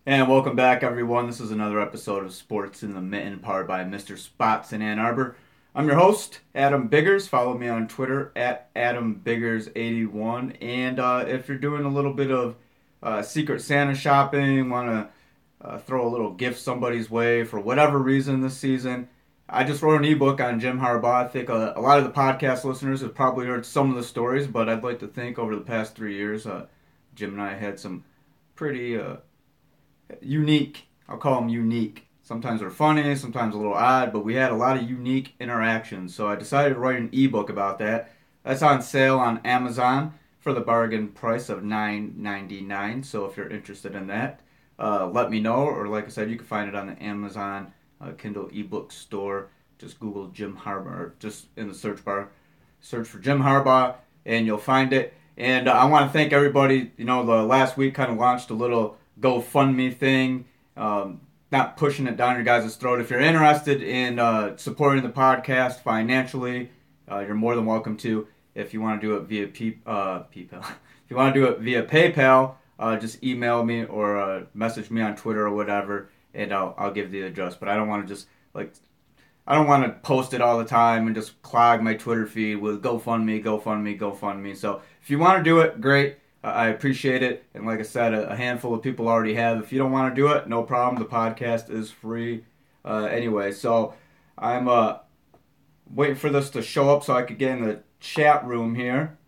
And welcome back, everyone. This is another episode of Sports in the Mitten, powered by Mr. Spots in Ann Arbor. I'm your host, Adam Biggers. Follow me on Twitter at AdamBiggers81. And if you're doing a little bit of Secret Santa shopping, want to throw a little gift somebody's way for whatever reason this season, I just wrote an ebook on Jim Harbaugh. I think a lot of the podcast listeners have probably heard some of the stories, but I'd like to think over the past 3 years, Jim and I had some pretty unique. I'll call them unique. Sometimes they're funny, sometimes a little odd, but we had a lot of unique interactions. So I decided to write an ebook about that. That's on sale on Amazon for the bargain price of $9.99. So if you're interested in that, let me know. Or like I said, you can find it on the Amazon Kindle ebook store. Just Google Jim Harbaugh, or just in the search bar, search for Jim Harbaugh, and you'll find it. And I want to thank everybody. You know, the last week kind of launched a little GoFundMe thing. Not pushing it down your guys' throat. If you're interested in supporting the podcast financially, you're more than welcome to. If you want to do it via PayPal, if you want to do it via PayPal, just email me or message me on Twitter or whatever, and I'll give the address. But I don't want to just I don't want to post it all the time and just clog my Twitter feed with GoFundMe, GoFundMe, GoFundMe. So if you want to do it, great. I appreciate it. And like I said, a handful of people already have. If you don't want to do it, no problem. The podcast is free anyway. So I'm waiting for this to show up so I could get in the chat room here.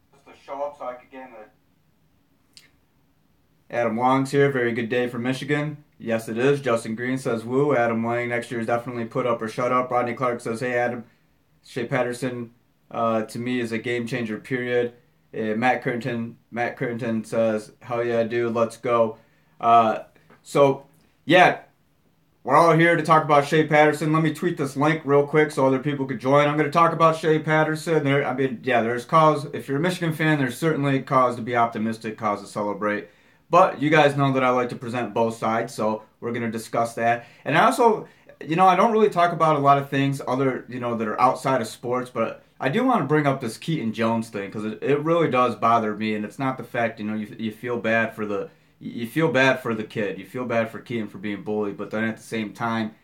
Adam Long's here. Very good day for Michigan. Yes, it is. Justin Green says, woo. Adam Lang next year is definitely put up or shut up. Rodney Clark says, hey, Adam. Shea Patterson, to me, is a game changer, period. Matt Currington says, hell yeah, dude, let's go. So, yeah, we're all here to talk about Shea Patterson. Let me tweet this link real quick so other people could join. I'm going to talk about Shea Patterson. There's cause. If you're a Michigan fan, there's certainly cause to be optimistic, cause to celebrate. But you guys know that I like to present both sides, so we're going to discuss that. And I also, I don't really talk about a lot of things that are outside of sports, but I do want to bring up this Keaton Jones thing because it really does bother me, and it's not the fact, you feel bad for you feel bad for the kid. You feel bad for Keaton for being bullied, but then at the same time,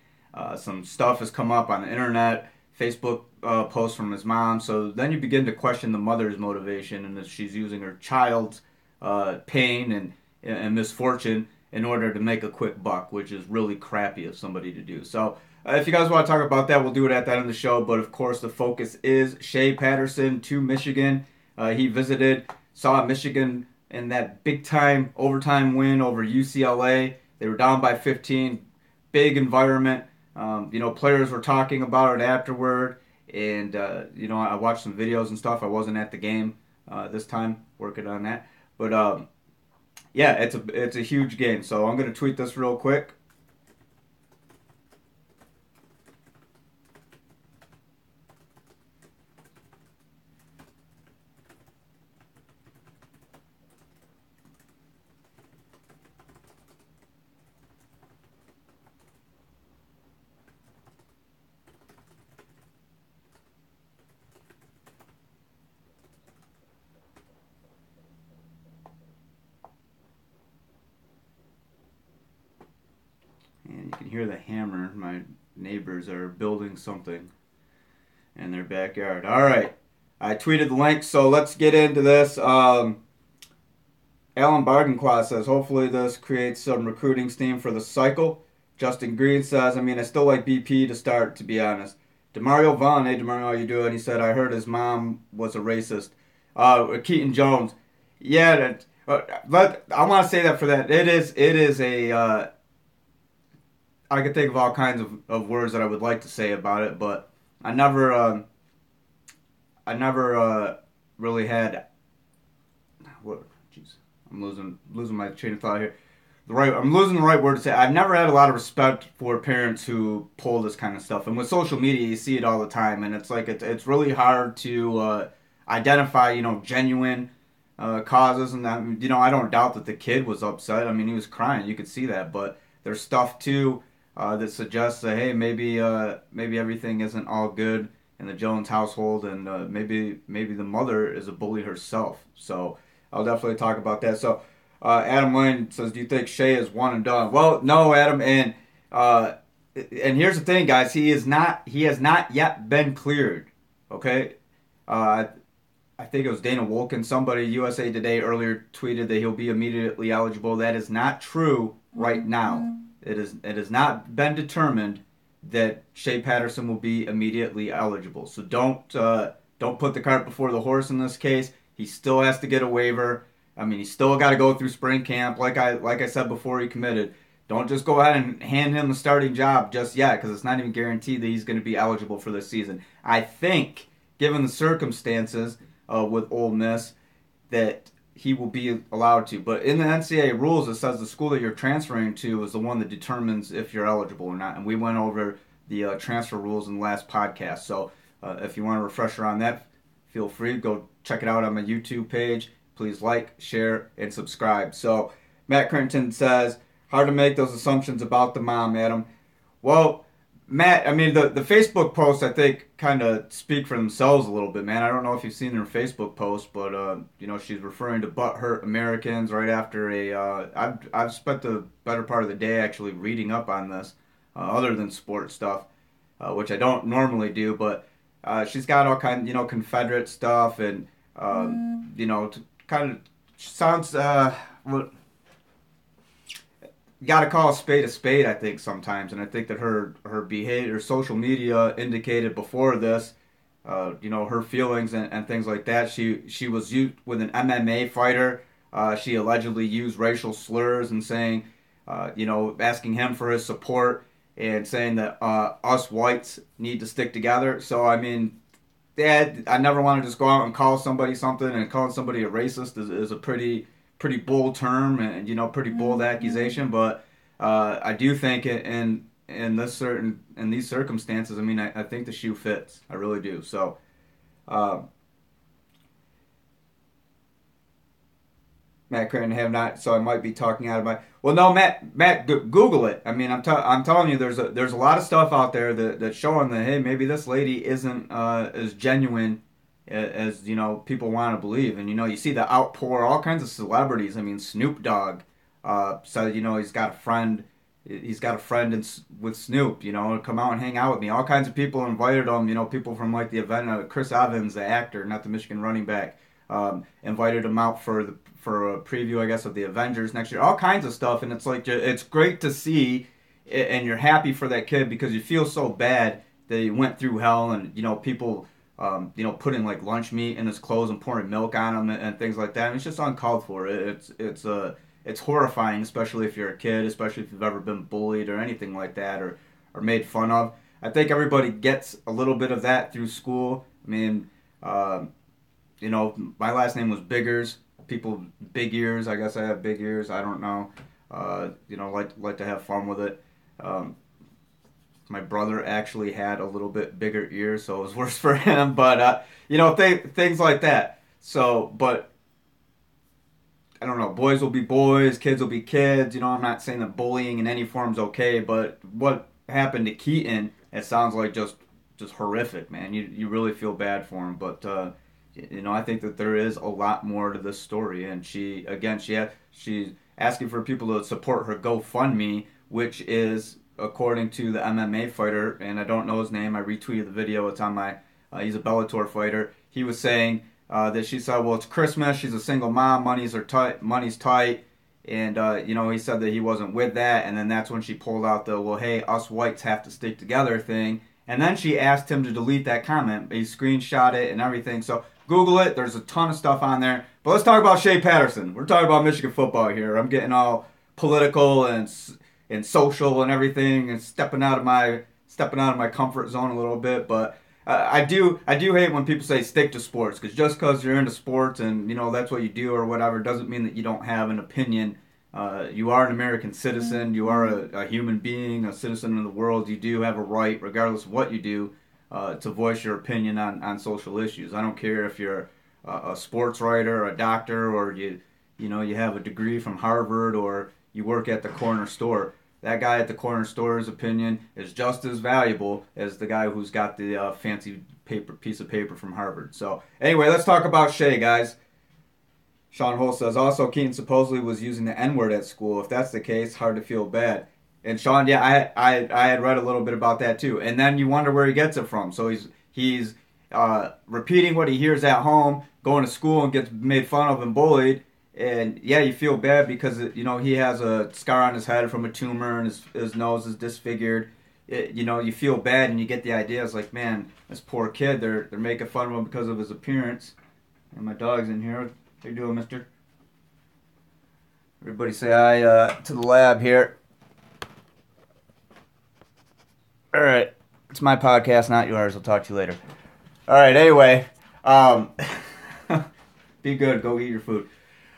some stuff has come up on the internet, Facebook posts from his mom, so then you begin to question the mother's motivation and if she's using her child's pain and misfortune in order to make a quick buck, which is really crappy of somebody to do. So if you guys want to talk about that, we'll do it at the end of the show. But of course, the focus is Shea Patterson to Michigan. He visited, saw Michigan in that big time overtime win over UCLA. They were down by 15. Big environment. Players were talking about it afterward. And, I watched some videos and stuff. I wasn't at the game this time working on that. But yeah, it's a huge game. So I'm gonna tweet this real quick. And you can hear the hammer. My neighbors are building something in their backyard. All right, I tweeted the link, so let's get into this. Alan Barganclaw says, hopefully this creates some recruiting steam for the cycle. Justin Green says, I still like BP to start, to be honest. Demario Vaughn, hey Demario, how you doing? He said, I heard his mom was a racist. Keaton Jones, yeah, I want to say that for that. It is a, I could think of all kinds of words that I would like to say about it, but I never, I never really had. What? Jeez, I'm losing my train of thought here. I'm losing the right word to say. I've never had a lot of respect for parents who pull this kind of stuff, and with social media, you see it all the time, and it's like it's really hard to identify, genuine causes, and that, I don't doubt that the kid was upset. He was crying, you could see that, but there's stuff too that suggests that hey, maybe everything isn't all good in the Jones household, and maybe the mother is a bully herself. So I'll definitely talk about that. So Adam Lane says, "Do you think Shea is one and done?" Well, no, Adam, and here's the thing, guys. He is not. He has not yet been cleared. Okay. Uh, I think it was Dana Wolken. Somebody, USA Today, earlier tweeted that he'll be immediately eligible. That is not true right now. It has not been determined that Shay Patterson will be immediately eligible. So don't put the cart before the horse in this case. He still has to get a waiver. I mean, he's still got to go through spring camp. Like I said before he committed. Don't just go ahead and hand him the starting job just yet, because it's not even guaranteed that he's going to be eligible for this season. I think, given the circumstances with Ole Miss, that he will be allowed to. But in the NCAA rules, it says the school that you're transferring to is the one that determines if you're eligible or not. And we went over the transfer rules in the last podcast. So if you want a refresher on that, feel free. Go check it out on my YouTube page. Please like, share, and subscribe. So Matt Crinton says, hard to make those assumptions about the mom, Adam. Well, Matt, I mean, the Facebook posts, I think, kind of speak for themselves a little bit, man. I don't know if you've seen their Facebook post, but, she's referring to butthurt Americans right after I've spent the better part of the day actually reading up on this, other than sports stuff, which I don't normally do, but she's got all kind of, Confederate stuff and, kind of sounds, you got to call a spade, I think, sometimes. And I think that her behavior, her social media indicated before this, her feelings and things like that. She was used with an MMA fighter. She allegedly used racial slurs and saying, asking him for his support and saying that us whites need to stick together. So, I mean, Dad, I never want to just go out and call somebody something, and calling somebody a racist is a pretty bold term and pretty bold accusation, but I do think in these circumstances, I mean, I think the shoe fits. I really do. So Matt Creighton have not, so I might be talking out of my. Well, no, Matt, Google it. I mean, I'm telling you, there's a lot of stuff out there that's showing that, hey, maybe this lady isn't as genuine as people want to believe. And you see the outpour, all kinds of celebrities. I mean, Snoop Dogg said he's got a friend with Snoop, come out and hang out with me. All kinds of people invited him, people from like the event, Chris Evans, the actor, not the Michigan running back, invited him out for a preview, I guess, of the Avengers next year. All kinds of stuff, and it's like, it's great to see, and you're happy for that kid because you feel so bad that he went through hell, and people putting like lunch meat in his clothes and pouring milk on him and things like that. And it's just uncalled for. It's horrifying, especially if you're a kid, especially if you've ever been bullied or anything like that, or made fun of. I think everybody gets a little bit of that through school. I mean, my last name was Biggers. People, big ears. I guess I have big ears. I don't know. Like to have fun with it. My brother actually had a little bit bigger ears, so it was worse for him. But, things like that. So, but, I don't know. Boys will be boys. Kids will be kids. I'm not saying that bullying in any form is okay. But what happened to Keaton, it sounds like just horrific, man. You really feel bad for him. But, I think that there is a lot more to this story. And she's asking for people to support her GoFundMe, which is, according to the MMA fighter, and I don't know his name, I retweeted the video, it's on my, he's a Bellator fighter, he was saying that she said, well, it's Christmas, she's a single mom, money's tight, and, he said that he wasn't with that, and then that's when she pulled out the, well, hey, us whites have to stick together thing, and then she asked him to delete that comment. He screenshot it and everything, so Google it, there's a ton of stuff on there, but let's talk about Shay Patterson. We're talking about Michigan football here. I'm getting all political and social and everything, and stepping out of my comfort zone a little bit, but I do hate when people say stick to sports, because just because you're into sports and that's what you do or whatever doesn't mean that you don't have an opinion. You are an American citizen. You are a human being, a citizen of the world. You do have a right, regardless of what you do, to voice your opinion on social issues. I don't care if you're a sports writer, a doctor, or you have a degree from Harvard, or you work at the corner store. That guy at the corner store's opinion is just as valuable as the guy who's got the fancy piece of paper from Harvard. So anyway, let's talk about Shay, guys. Sean Hole says, also, Keaton supposedly was using the N-word at school. If that's the case, hard to feel bad. And Sean, yeah, I had read a little bit about that too. And then you wonder where he gets it from. So he's repeating what he hears at home, going to school and gets made fun of and bullied. And yeah, you feel bad because he has a scar on his head from a tumor and his nose is disfigured. You feel bad and you get the idea. It's like, man, this poor kid. They're making fun of him because of his appearance. And my dog's in here. How you doing, mister? Everybody say hi to the lab here. All right. It's my podcast, not yours. I'll talk to you later. All right, anyway. Be good. Go eat your food.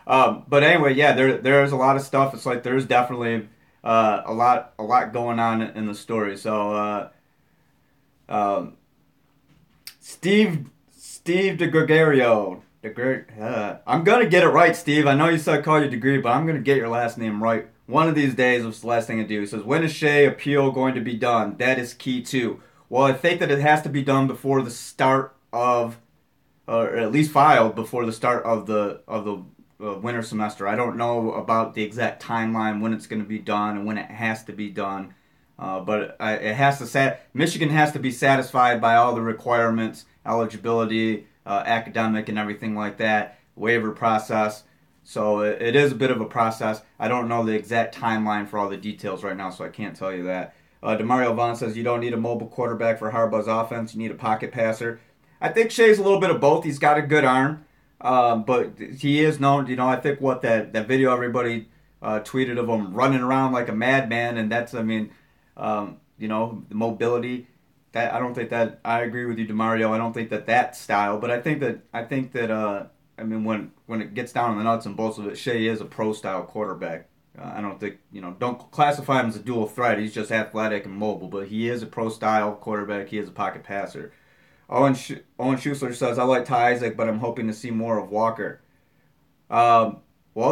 But anyway, yeah, there's a lot of stuff. It's like there's definitely a lot going on in the story. So Steve DeGregorio. I'm gonna get it right, Steve. I know you said call your degree, but I'm gonna get your last name right. One of these days, it's the last thing I do. He says, when is Shea appeal going to be done? That is key too. Well, I think that it has to be done before the start of, or at least filed before the start of the winter semester. I don't know about the exact timeline when it's going to be done and when it has to be done, but it has to. Michigan has to be satisfied by all the requirements, eligibility, academic, and everything like that, waiver process. So it is a bit of a process. I don't know the exact timeline for all the details right now, so I can't tell you that. Demario Vaughn says you don't need a mobile quarterback for Harbaugh's offense. You need a pocket passer. I think Shea's a little bit of both. He's got a good arm, but he is known. I think what that video everybody tweeted of him running around like a madman, and that's the mobility. That I don't think that I agree with you, Demario. I don't think that style, but I think that when it gets down to the nuts and bolts of it, Shea is a pro style quarterback. I don't think don't classify him as a dual threat. He's just athletic and mobile, but he is a pro style quarterback. He is a pocket passer. Owen Schuessler says, I like Ty Isaac, but I'm hoping to see more of Walker. Well,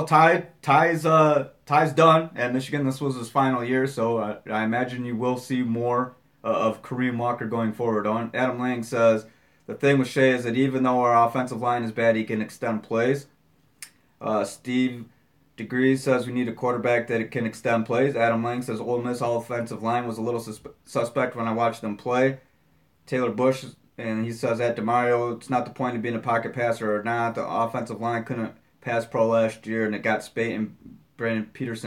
Ty's done at Michigan. This was his final year, so I imagine you will see more of Kareem Walker going forward. Adam Lang says, the thing with Shea is that even though our offensive line is bad, he can extend plays. Steve Degrees says we need a quarterback that can extend plays. Adam Lang says Ole Miss offensive line was a little suspect when I watched them play. Taylor Bush, and he says at DeMario, it's not the point of being a pocket passer or not. The offensive line couldn't pass pro last year, and it got Spate and Brandon Peters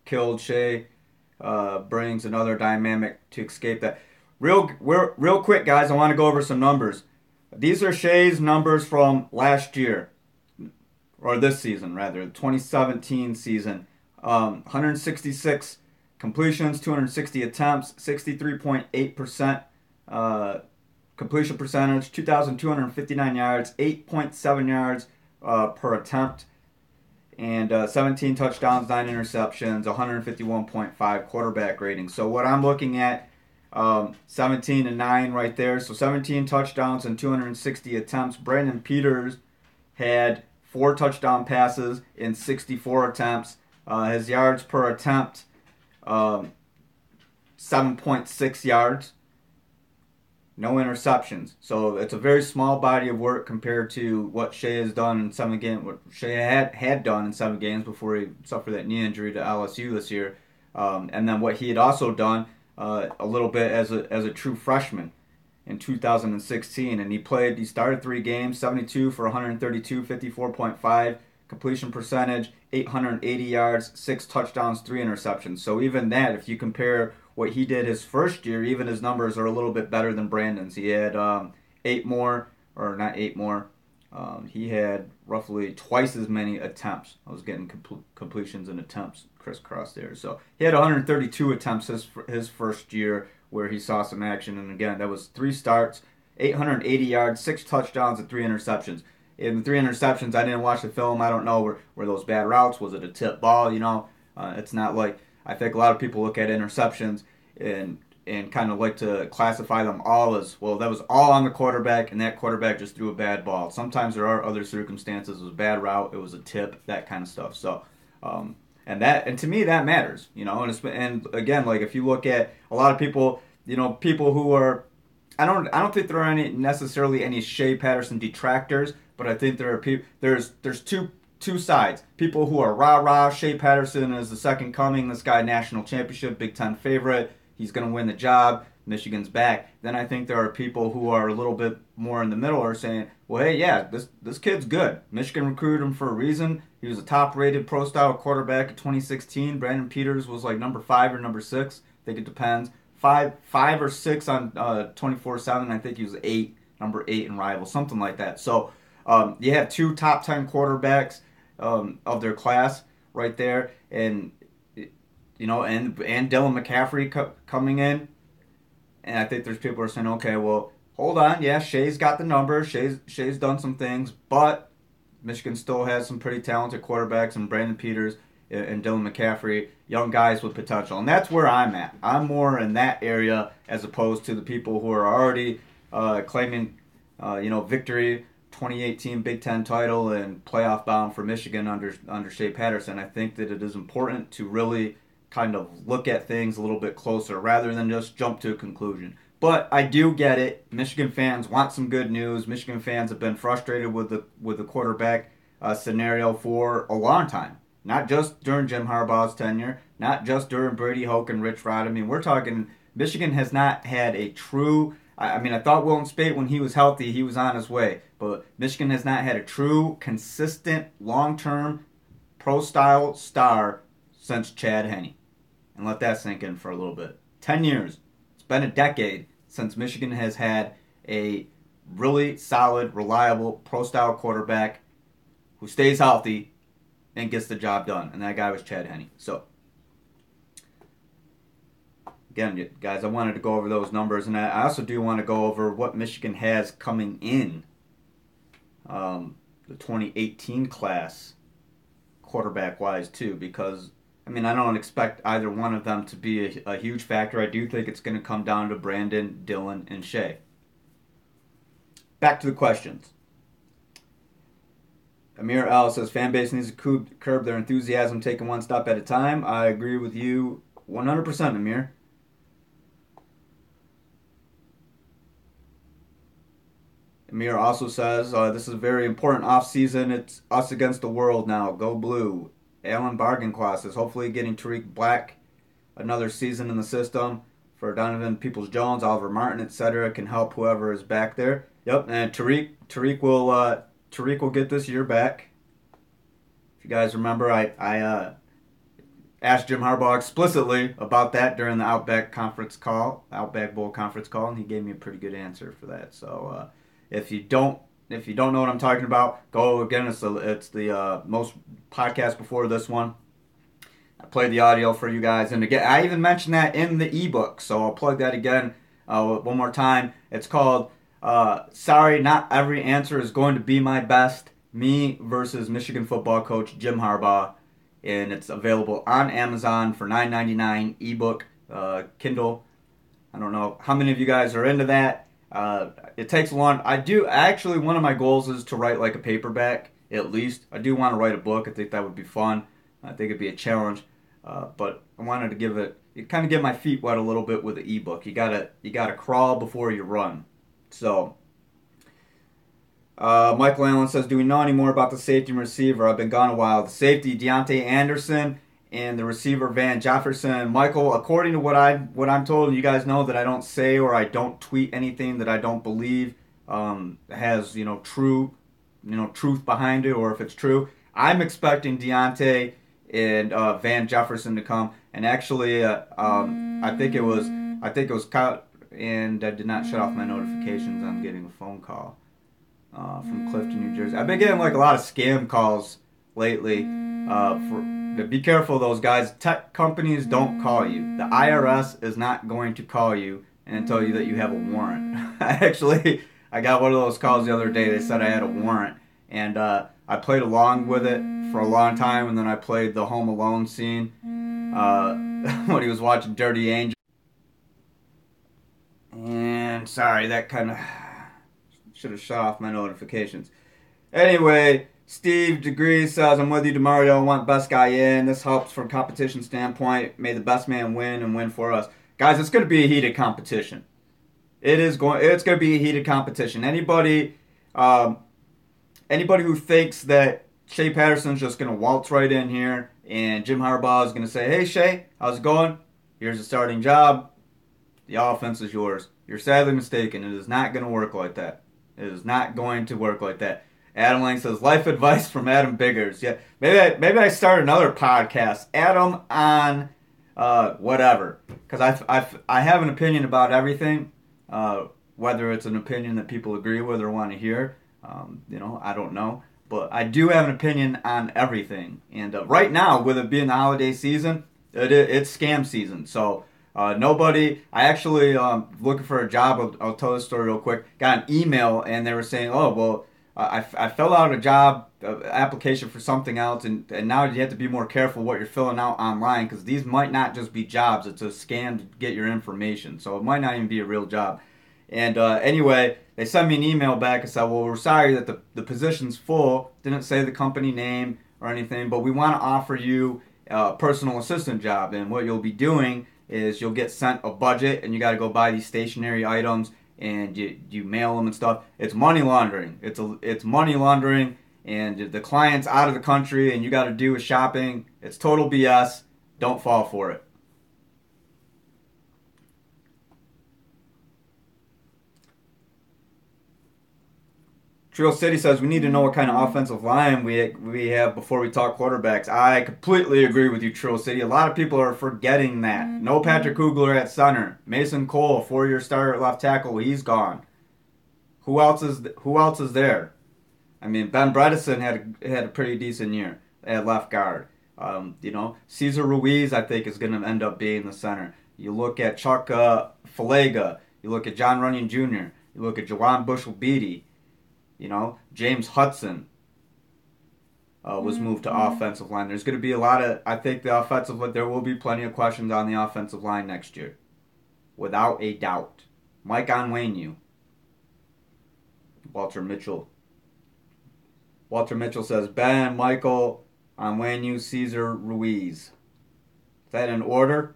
killed. Shea brings another dynamic to escape that. Real quick, guys, I want to go over some numbers. These are Shea's numbers from last year, or this season, rather, the 2017 season. 166 completions, 260 attempts, 63.8% completion percentage, 2,259 yards, 8.7 yards per attempt, and 17 touchdowns, 9 interceptions, 151.5 quarterback rating. So what I'm looking at, 17 and 9 right there. So 17 touchdowns and 260 attempts. Brandon Peters had 4 touchdown passes in 64 attempts. His yards per attempt, 7.6 yards. No interceptions. So it's a very small body of work compared to what Shea has done in 7 games. What Shea had done in 7 games before he suffered that knee injury to LSU this year. And then what he had also done a little bit as a true freshman in 2016. And he started 3 games, 72 for 132, 54.5 completion percentage, 880 yards, 6 touchdowns, 3 interceptions. So even that, if you compare what he did his first year, even his numbers are a little bit better than Brandon's. He had 8 more, or not 8 more. He had roughly twice as many attempts. I was getting completions and attempts crisscross there. So he had 132 attempts his first year where he saw some action. And again, that was 3 starts, 880 yards, 6 touchdowns, and 3 interceptions. In the 3 interceptions, I didn't watch the film. I don't know were those bad routes. Was it a tip ball? It's not like, I think a lot of people look at interceptions and kind of like to classify them all as, well, that was all on the quarterback, and that quarterback just threw a bad ball. Sometimes there are other circumstances. It was a bad route. It was a tip, that kind of stuff. So, and to me, that matters, and again, like if you look at a lot of people, people who are I don't think there are necessarily any Shea Patterson detractors, but I think there are people. There's two sides. People who are rah rah. Shea Patterson is the second coming. This guy national championship, Big Ten favorite. He's gonna win the job. Michigan's back. Then I think there are people who are a little bit more in the middle, are saying, well, hey, yeah, this kid's good. Michigan recruited him for a reason. He was a top-rated pro-style quarterback in 2016. Brandon Peters was like number 5 or number 6. I think it depends. Five or 6 on 24/7. I think he was number 8 in Rival, something like that. So you have 2 top 10 quarterbacks of their class right there, and and Dylan McCaffrey coming in. And I think there's people who are saying, okay, well, hold on. Yeah, Shea's got the numbers. Shea's done some things. But Michigan still has some pretty talented quarterbacks, and Brandon Peters and Dylan McCaffrey, young guys with potential. And that's where I'm at. I'm more in that area as opposed to the people who are already claiming, victory, 2018 Big Ten title, and playoff bound for Michigan under Shea Patterson. I think that it is important to really kind of look at things a little bit closer rather than just jump to a conclusion. But I do get it. Michigan fans want some good news. Michigan fans have been frustrated with the quarterback scenario for a long time. Not just during Jim Harbaugh's tenure, not just during Brady Hoke and Rich Rod. I mean, we're talking Michigan has not had a true. I mean, I thought Wilton Speight, when he was healthy, he was on his way. But Michigan has not had a true, consistent, long-term, pro-style star since Chad Henne. And let that sink in for a little bit. 10 years. It's been a decade since Michigan has had a really solid, reliable, pro-style quarterback who stays healthy and gets the job done. And that guy was Chad Henne. So, again, guys, I wanted to go over those numbers. And I also do want to go over what Michigan has coming in the 2018 class quarterback-wise, too, because I mean, I don't expect either one of them to be a huge factor. I do think it's going to come down to Brandon, Dylan, and Shea. Back to the questions. Amir L says, fan base needs to curb their enthusiasm, taking one step at a time. I agree with you 100%, Amir. Amir also says, this is a very important offseason. It's us against the world now. Go blue. Alan Barganclaw says, hopefully getting Tariq Black another season in the system for Donovan Peoples-Jones, Oliver Martin, etc. can help whoever is back there. Yep, and Tariq will get this year back. If you guys remember, I asked Jim Harbaugh explicitly about that during the Outback Bowl conference call, and he gave me a pretty good answer for that. So if you don't know what I'm talking about, go again. It's the most podcast before this one. I played the audio for you guys, and again, I even mentioned that in the ebook, so I'll plug that again one more time. It's called "Sorry, Not Every Answer Is Going to Be My Best: Me versus Michigan football coach Jim Harbaugh," and it's available on Amazon for $9.99 ebook, Kindle. I don't know how many of you guys are into that. It takes a long. One of my goals is to write like a paperback at least. I do want to write a book. I think that would be fun. I think it'd be a challenge. But I wanted to kind of get my feet wet a little bit with the ebook. You gotta crawl before you run. So, Michael Allen says, do we know any more about the safety and receiver? I've been gone a while. The safety, Deontay Anderson, and the receiver, Van Jefferson. Michael, according to what I'm told, and you guys know that I don't say or I don't tweet anything that I don't believe has truth behind it, or if it's true. I'm expecting Deontay and Van Jefferson to come, and actually, I think it was Kyle, and I did not shut off my notifications. I'm getting a phone call from Clifton, New Jersey. I've been getting like a lot of scam calls lately. Be careful of those guys. Tech companies don't call you. The IRS is not going to call you and tell you that you have a warrant. I got one of those calls the other day. They said I had a warrant, and I played along with it for a long time, and then I played the Home Alone scene when he was watching Dirty Angel. And sorry, that kind of should have shut off my notifications. Anyway, Steve Degree says, I'm with you, DeMario. I want best guy in. This helps from competition standpoint. May the best man win and win for us. Guys, it's going to be a heated competition. It's going to be a heated competition. Anybody who thinks that Shea Patterson's just going to waltz right in here and Jim Harbaugh is going to say, "Hey Shea, how's it going? Here's a starting job. The offense is yours." You're sadly mistaken. It is not going to work like that. It is not going to work like that. Adam Lang says, "Life advice from Adam Biggers." Yeah, maybe I start another podcast. Adam on whatever, because I have an opinion about everything. Whether it's an opinion that people agree with or want to hear, I don't know. But I do have an opinion on everything. And right now, with it being the holiday season, it's scam season. So nobody, I actually looking for a job. I'll tell this story real quick. Got an email and they were saying, "Oh, well, I filled out a job application for something else, and now you have to be more careful what you're filling out online because these might not just be jobs. It's a scam to get your information. So it might not even be a real job." And anyway, they sent me an email back and said, "Well, we're sorry that the position's full. Didn't say the company name or anything, but we want to offer you a personal assistant job. And what you'll be doing is you'll get sent a budget, and you got to go buy these stationary items, and you mail them and stuff. It's money laundering. It's money laundering, and the client's out of the country, and you got to do a shopping. It's total BS. Don't fall for it." Trill City says we need to know what kind of offensive line we have before we talk quarterbacks. I completely agree with you, Trill City. A lot of people are forgetting that. No Patrick Kugler at center. Mason Cole, 4-year starter at left tackle, he's gone. Who else is there? I mean, Ben Bredesen had a pretty decent year at left guard. Cesar Ruiz, I think, is going to end up being the center. You look at Chuck Falaga. You look at John Runyon Jr. You look at Jawan Bushell-Beatty. James Hudson was moved to offensive line. There's going to be a lot of, I think there will be plenty of questions on the offensive line next year. Without a doubt. Mike Onwenu. Walter Mitchell says, Ben, Michael, Onwenu, Cesar, Ruiz. Is that in order?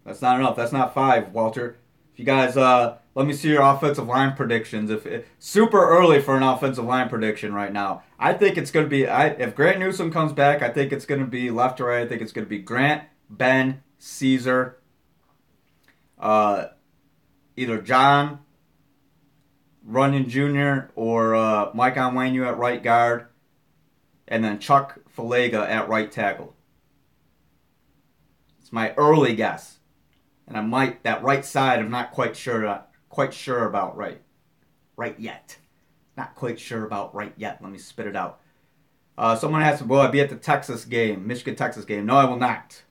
That's not enough. That's not 5, Walter. If you guys, let me see your offensive line predictions. Super early for an offensive line prediction right now. I think it's going to be, if Grant Newsome comes back, I think it's going to be left to right. I think it's going to be Grant, Ben, Caesar, either John Runyon Jr. or Mike Onwenu at right guard, and then Chuck Falaga at right tackle. It's my early guess. And that right side, I'm not quite sure about right yet. Not quite sure about right yet. Let me spit it out. Someone asked, will I be at the Michigan-Texas game? No, I will not.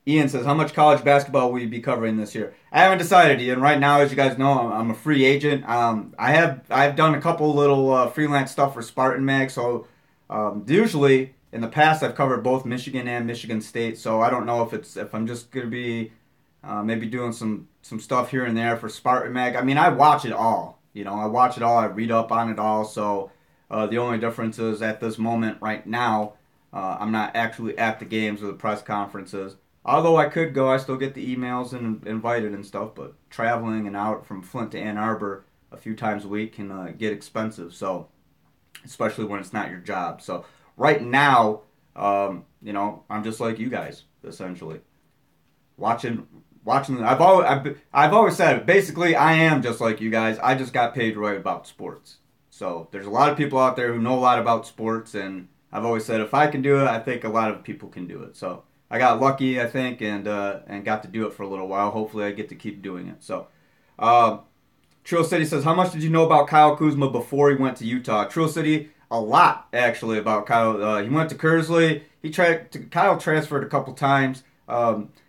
Ian says, how much college basketball will you be covering this year? I haven't decided, Ian. Right now, as you guys know, I'm a free agent. I've done a couple little freelance stuff for Spartan Mag, so usually in the past I've covered both Michigan and Michigan State, so I don't know if I'm just going to be maybe doing some stuff here and there for Spartan Mag. I mean, I watch it all. I watch it all. I read up on it all, so the only difference is at this moment right now, I'm not actually at the games or the press conferences. Although I could go, I still get the emails and invited and stuff, but traveling and out from Flint to Ann Arbor a few times a week can get expensive, so especially when it's not your job. So right now, I'm just like you guys, essentially. Watching. I've always said it. Basically, I am just like you guys. I just got paid to write about sports. So there's a lot of people out there who know a lot about sports, and I've always said if I can do it, I think a lot of people can do it. So I got lucky, I think, and got to do it for a little while. Hopefully, I get to keep doing it. So, Trill City says, how much did you know about Kyle Kuzma before he went to Utah? Trill City, a lot actually about Kyle. He went to Kersley. Kyle transferred a couple times.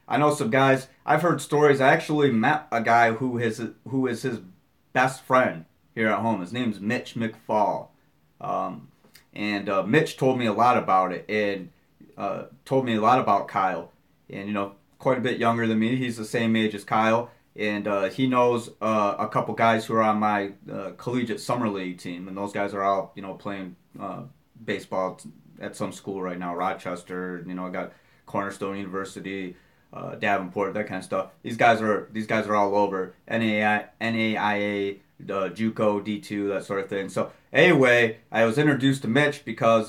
I know some guys. I've heard stories. I actually met a guy who is his best friend here at home. His name's Mitch McFall, and Mitch told me a lot about it and told me a lot about Kyle. And quite a bit younger than me. He's the same age as Kyle, and he knows a couple guys who are on my collegiate summer league team, and those guys are all playing baseball at some school right now. Rochester. I got Cornerstone University. Davenport, that kind of stuff. These guys are all over NAIA, JUCO, D2, that sort of thing. So anyway, I was introduced to Mitch because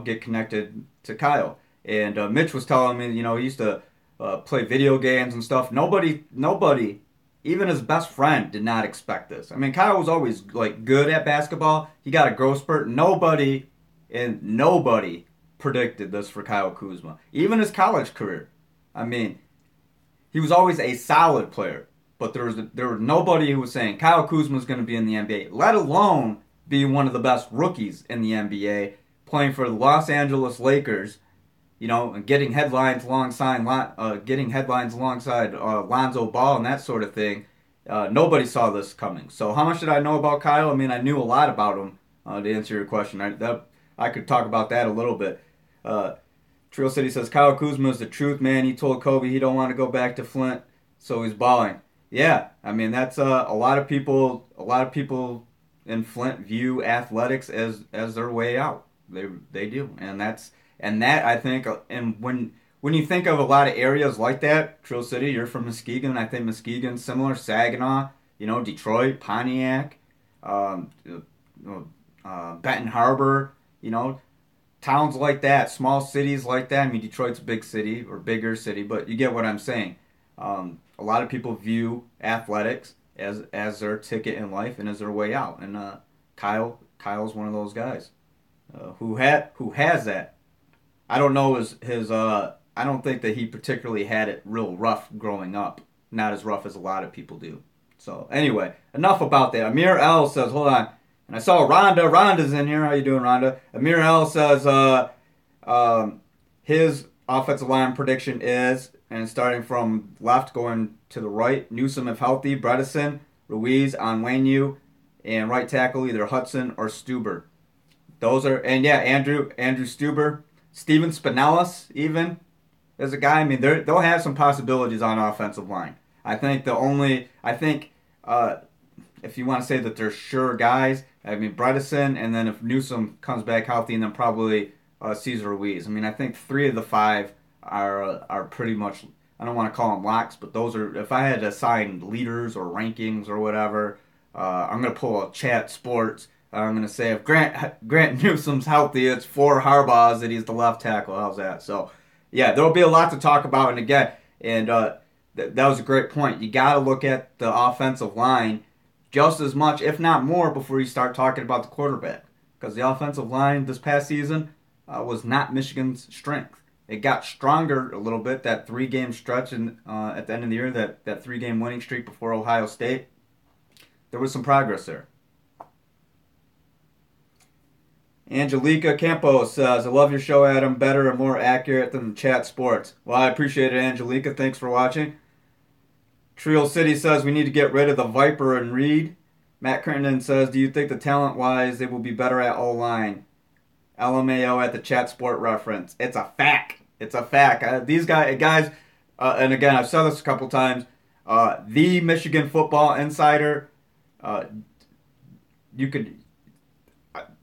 get connected to Kyle, and Mitch was telling me, he used to play video games and stuff. Nobody, even his best friend, did not expect this. I mean, Kyle was always like good at basketball. He got a growth spurt. Nobody predicted this for Kyle Kuzma. Even his college career. I mean, he was always a solid player, but there was nobody who was saying Kyle Kuzma is going to be in the NBA, let alone be one of the best rookies in the NBA, playing for the Los Angeles Lakers, and getting headlines alongside Lonzo Ball and that sort of thing. Nobody saw this coming. So how much did I know about Kyle? I mean, I knew a lot about him. To answer your question, I could talk about that a little bit. Trail City says Kyle Kuzma is the truth, man. He told Kobe he don't want to go back to Flint, so he's balling. Yeah, I mean that's a lot of people. A lot of people in Flint view athletics as their way out. They do, and that I think. And when you think of a lot of areas like that, Trail City, you're from Muskegon. I think Muskegon's similar. Saginaw, Detroit, Pontiac, Benton Harbor, towns like that, small cities like that. I mean, Detroit's a big city or bigger city, but you get what I'm saying. A lot of people view athletics as their ticket in life and as their way out. And Kyle's one of those guys who has that. I don't know his I don't think that he particularly had it real rough growing up. Not as rough as a lot of people do. So anyway, enough about that. Amir L says, hold on. And I saw Rhonda. Rhonda's in here. How you doing, Rhonda? Amir L says his offensive line prediction is, and starting from left going to the right, Newsome if healthy, Bredesen, Ruiz, Onwenu, and right tackle either Hudson or Stuber. Those are, and yeah, Andrew Stuber, Steven Spinellis even is a guy. I mean, they'll have some possibilities on offensive line. I think if you want to say that they're sure guys, I mean, Bredesen, and then if Newsome comes back healthy, and then probably Cesar Ruiz. I mean, I think 3 of the 5 are pretty much, I don't want to call them locks, but those are, if I had to assign leaders or rankings or whatever, I'm going to pull a Chat Sports. I'm going to say if Grant Newsome's healthy, it's 4 Harbaughs that he's the left tackle. How's that? So, yeah, there'll be a lot to talk about. And again, that was a great point. You got to look at the offensive line just as much, if not more, before you start talking about the quarterback. Because the offensive line this past season was not Michigan's strength. It got stronger a little bit, that 3-game stretch at the end of the year, that 3-game winning streak before Ohio State. There was some progress there. Angelica Campos says, I love your show, Adam. Better and more accurate than the Chat Sports. Well, I appreciate it, Angelica. Thanks for watching. Trio City says we need to get rid of the Viper and Reed. Matt Crittenden says, do you think that talent-wise they will be better at O-line? LMAO at the Chat Sport reference. It's a fact. It's a fact. These guys, and again, I've said this a couple times, the Michigan Football Insider, you could,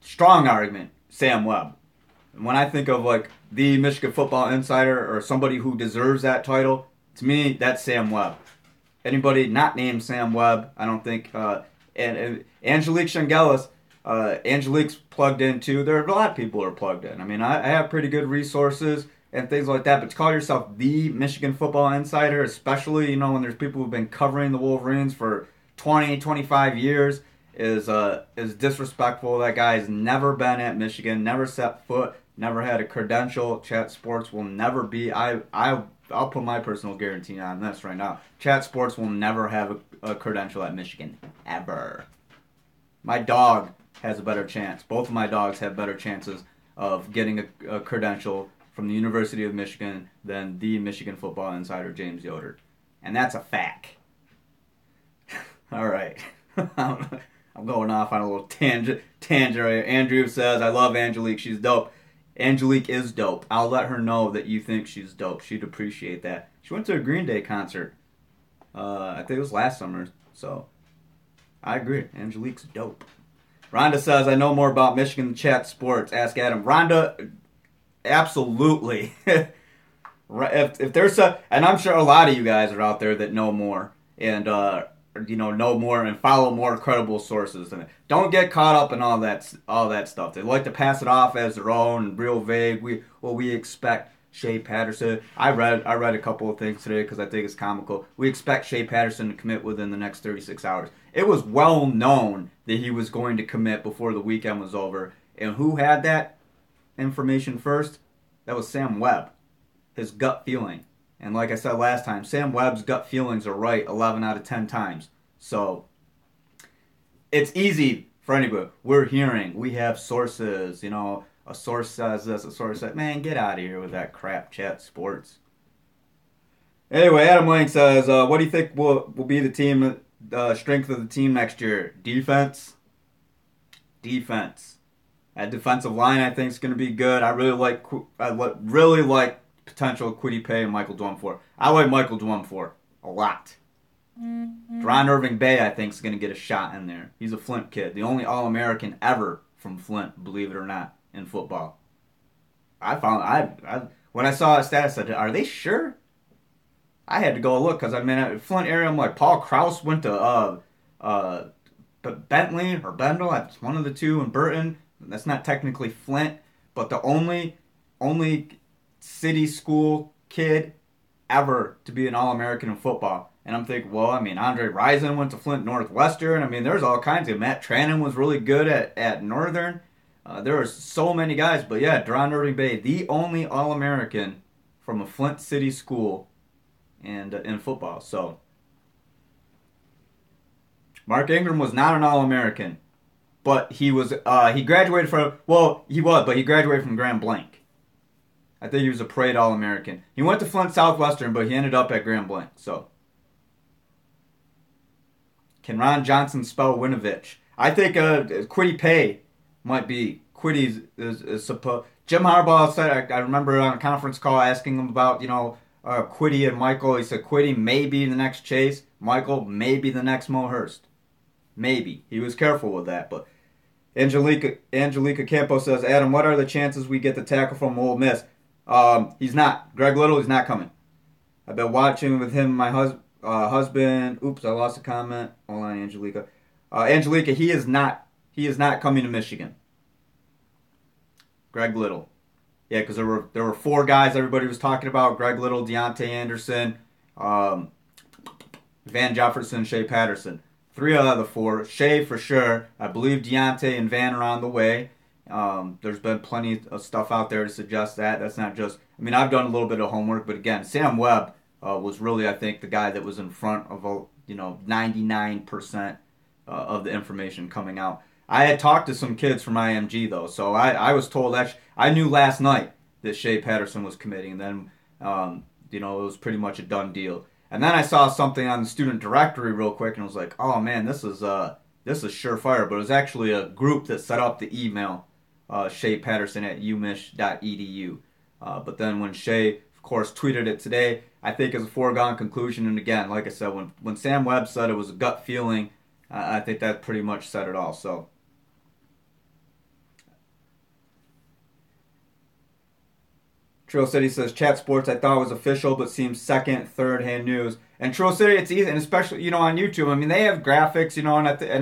strong argument, Sam Webb. When I think of like the Michigan Football Insider or somebody who deserves that title, to me, that's Sam Webb. Anybody not named Sam Webb, I don't think. And Angelique Shangelis, Angelique's plugged in too. There are a lot of people who are plugged in. I mean, I have pretty good resources and things like that. But to call yourself the Michigan Football Insider, especially when there's people who've been covering the Wolverines for 20, 25 years, is disrespectful. That guy has never been at Michigan, never set foot, never had a credential. Chat Sports will never be. I'll put my personal guarantee on this right now. Chat Sports will never have a credential at Michigan, ever. My dog has a better chance. Both of my dogs have better chances of getting a credential from the University of Michigan than the Michigan Football Insider, James Yoder. And that's a fact. All right. I'm going off on a little tangent right. Andrew says, I love Angelique. She's dope. Angelique is dope. I'll let her know that you think she's dope. She'd appreciate that. She went to a Green Day concert. I think it was last summer. So, I agree. Angelique's dope. Rhonda says, I know more about Michigan Chat Sports. Ask Adam. Rhonda, absolutely. If there's and I'm sure a lot of you guys are out there that know more and know more and follow more credible sources than it. Don't get caught up in all that stuff. They like to pass it off as their own, real vague. We expect Shay Patterson. I read a couple of things today because I think it's comical. We expect Shay Patterson to commit within the next 36 hours. It was well known that he was going to commit before the weekend was over. And who had that information first? That was Sam Webb. His gut feeling. And like I said last time, Sam Webb's gut feelings are right 11 out of 10 times. So it's easy for anybody. We're hearing, we have sources, a source says this, a source says, man, get out of here with that crap chat sports. Anyway, Adam Lang says, what do you think will be the team, strength of the team next year? Defense. That defensive line, I think, is going to be good. I really like potential Kwity Paye and Michael Dwumfor. I like Michael Dwumfor a lot. Deron Irving-Bay, I think, is going to get a shot in there. He's a Flint kid. The only All-American ever from Flint, believe it or not, in football. When I saw his status, I said, are they sure? I had to go look because I'm in Flint area. I'm like, Paul Krause went to Bentley or Bendel. It's one of the two in Burton. That's not technically Flint, but the only city school kid ever to be an All-American in football. And I'm thinking, well, Andre Rison went to Flint Northwestern. There's all kinds of. Matt Trannon was really good at Northern. There were so many guys. But yeah, Deron Irving-Bay, the only All-American from a Flint city school and in football. So Mark Ingram was not an All-American. But he was. He graduated from. Well, he was, but he graduated from Grand Blanc. I think he was a parade All-American. He went to Flint Southwestern, but he ended up at Grand Blanc. So, can Ron Johnson spell Winovich? I think Kwity Paye might be. Kwity is supposed. Jim Harbaugh said. I remember on a conference call asking him about Kwity and Michael. He said Kwity may be the next Chase. Michael may be the next Mo Hurst. Maybe. He was careful with that, but. Angelica Campos says, Adam, what are the chances we get the tackle from Ole Miss? He's not. Greg Little, he's not coming. I've been watching with him and my husband. Oops, I lost a comment. Hold on, Angelica. Angelica, he is not coming to Michigan. Greg Little. Yeah, because there were four guys everybody was talking about. Greg Little, Deontay Anderson, Van Jefferson, Shea Patterson. 3 out of the 4. Shay for sure. I believe Deontay and Van are on the way. There's been plenty of stuff out there to suggest that. That's not just... I've done a little bit of homework, but again, Sam Webb was really, I think, the guy that was in front of 99% of the information coming out. I had talked to some kids from IMG, though, so I was told... Actually, I knew last night that Shay Patterson was committing, and then, it was pretty much a done deal. And then I saw something on the student directory real quick, and I was like, "Oh man, this is surefire." But it was actually a group that set up the email, shaypatterson@umich.edu. But then when Shay, of course, tweeted it today, I think it's a foregone conclusion. And again, like I said, when Sam Webb said it was a gut feeling, I think that pretty much said it all. So. Trill City says, Chat Sports, I thought it was official, but seems second, third-hand news. And Trill City, it's easy, and especially, on YouTube. They have graphics, and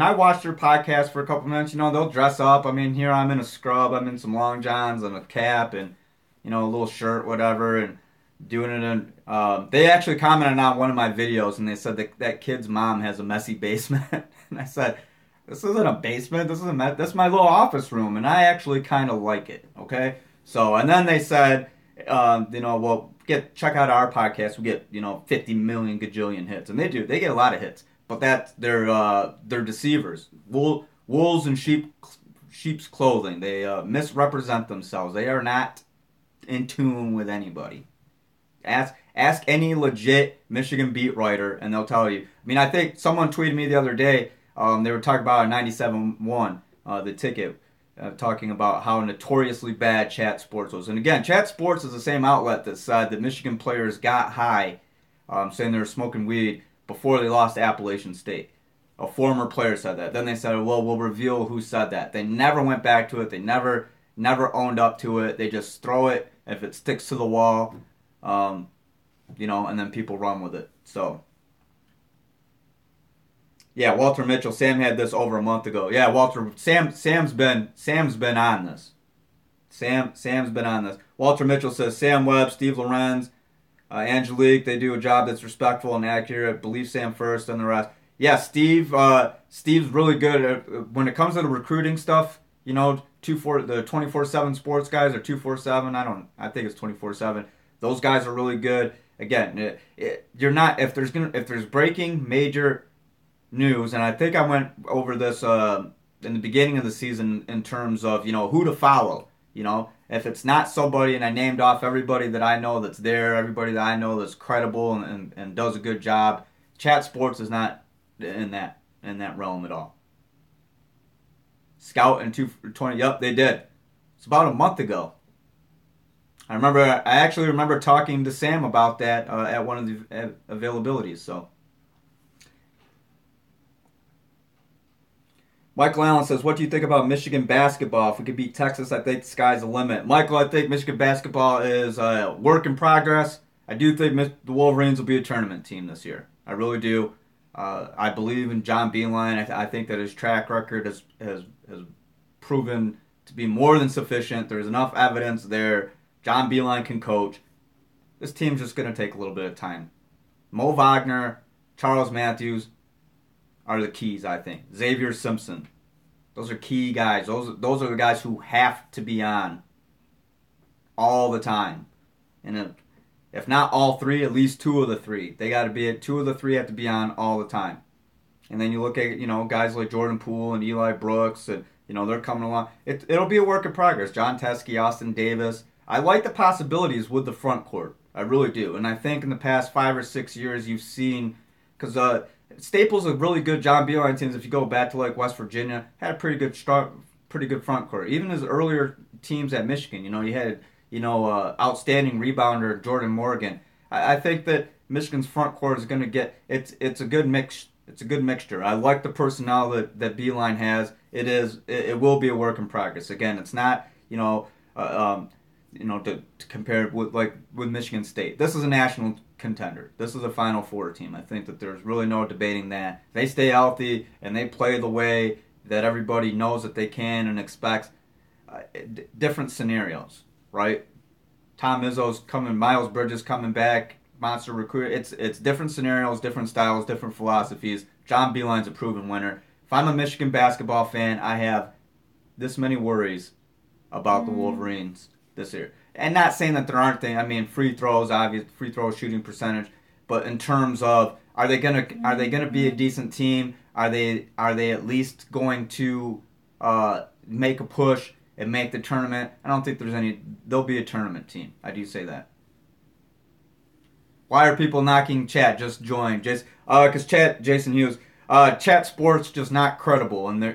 I watched their podcast for a couple minutes. They'll dress up. Here I'm in a scrub. I'm in some long johns and a cap and, a little shirt, whatever, and doing it in... they actually commented on one of my videos, and they said that kid's mom has a messy basement. And I said, this isn't a basement. This is my little office room, and I actually kind of like it, okay? So, and then they said... check out our podcast. We get 50 million gajillion hits, and they do. They get a lot of hits, but they're deceivers. Wolves in sheep's clothing. They misrepresent themselves. They are not in tune with anybody. Ask any legit Michigan beat writer, and they'll tell you. I think someone tweeted me the other day. They were talking about a 97-1, the ticket. Talking about how notoriously bad Chat Sports was. And again, Chat Sports is the same outlet that said that Michigan players got high, saying they were smoking weed before they lost to Appalachian State. A former player said that. Then they said, well, we'll reveal who said that. They never went back to it. They never owned up to it. They just throw it. If it sticks to the wall, And then people run with it. So, yeah, Walter Mitchell. Sam had this over a month ago. Yeah, Sam's been on this. Sam's been on this. Walter Mitchell says Sam Webb, Steve Lorenz, Angelique. They do a job that's respectful and accurate. Believe Sam first, and the rest. Yeah, Steve's really good when it comes to the recruiting stuff. The 24/7 sports guys, or 247. I think it's 24/7. Those guys are really good. Again, you're not if there's breaking major news, and I think I went over this in the beginning of the season in terms of who to follow. If it's not somebody, and I named off everybody that I know that's there, everybody that I know that's credible and does a good job. Chat Sports is not in that realm at all. Scout and 220. Yep, they did. It's about a month ago. I actually remember talking to Sam about that at one of the availabilities. So, Michael Allen says, "What do you think about Michigan basketball? If we could beat Texas, I think the sky's the limit." Michael, I think Michigan basketball is a work in progress. I do think the Wolverines will be a tournament team this year. I really do. I believe in John Beilein. I think that his track record has proven to be more than sufficient. There's enough evidence there. John Beilein can coach. This team's just going to take a little bit of time. Mo Wagner, Charles Matthews are the keys, I think. Xavier Simpson. Those are key guys. Those are the guys who have to be on all the time. And if not all three, at least two of the three. Two of the three have to be on all the time. And then you look at, guys like Jordan Poole and Eli Brooks, and, they're coming along. It'll be a work in progress. John Teskey, Austin Davis. I like the possibilities with the front court. I really do. And I think in the past 5 or 6 years you've seen, because Staples are really good John Beilein teams. If you go back to like West Virginia, had a pretty good front court. Even his earlier teams at Michigan, you had outstanding rebounder Jordan Morgan. I think that Michigan's front court is going to get it's a good mix. It's a good mixture. I like the personnel that Beilein has. It will be a work in progress. Again, it's not to compare it with Michigan State. This is a national contender. This is a Final Four team. I think that there's really no debating that. They stay healthy and they play the way that everybody knows that they can and expects. Different scenarios, right? Tom Izzo's coming, Miles Bridges coming back, monster recruit. It's different scenarios, different styles, different philosophies. John Beilein's a proven winner. If I'm a Michigan basketball fan, I have this many worries about the Wolverines this year. And not saying that there aren't things. I mean, free throw shooting percentage, but in terms of are they gonna be a decent team? Are they at least going to make a push and make the tournament? I don't think there's any. They'll be a tournament team. I do say that. Why are people knocking chat? Just join. Because Jason Hughes. Chat Sports just not credible, and they're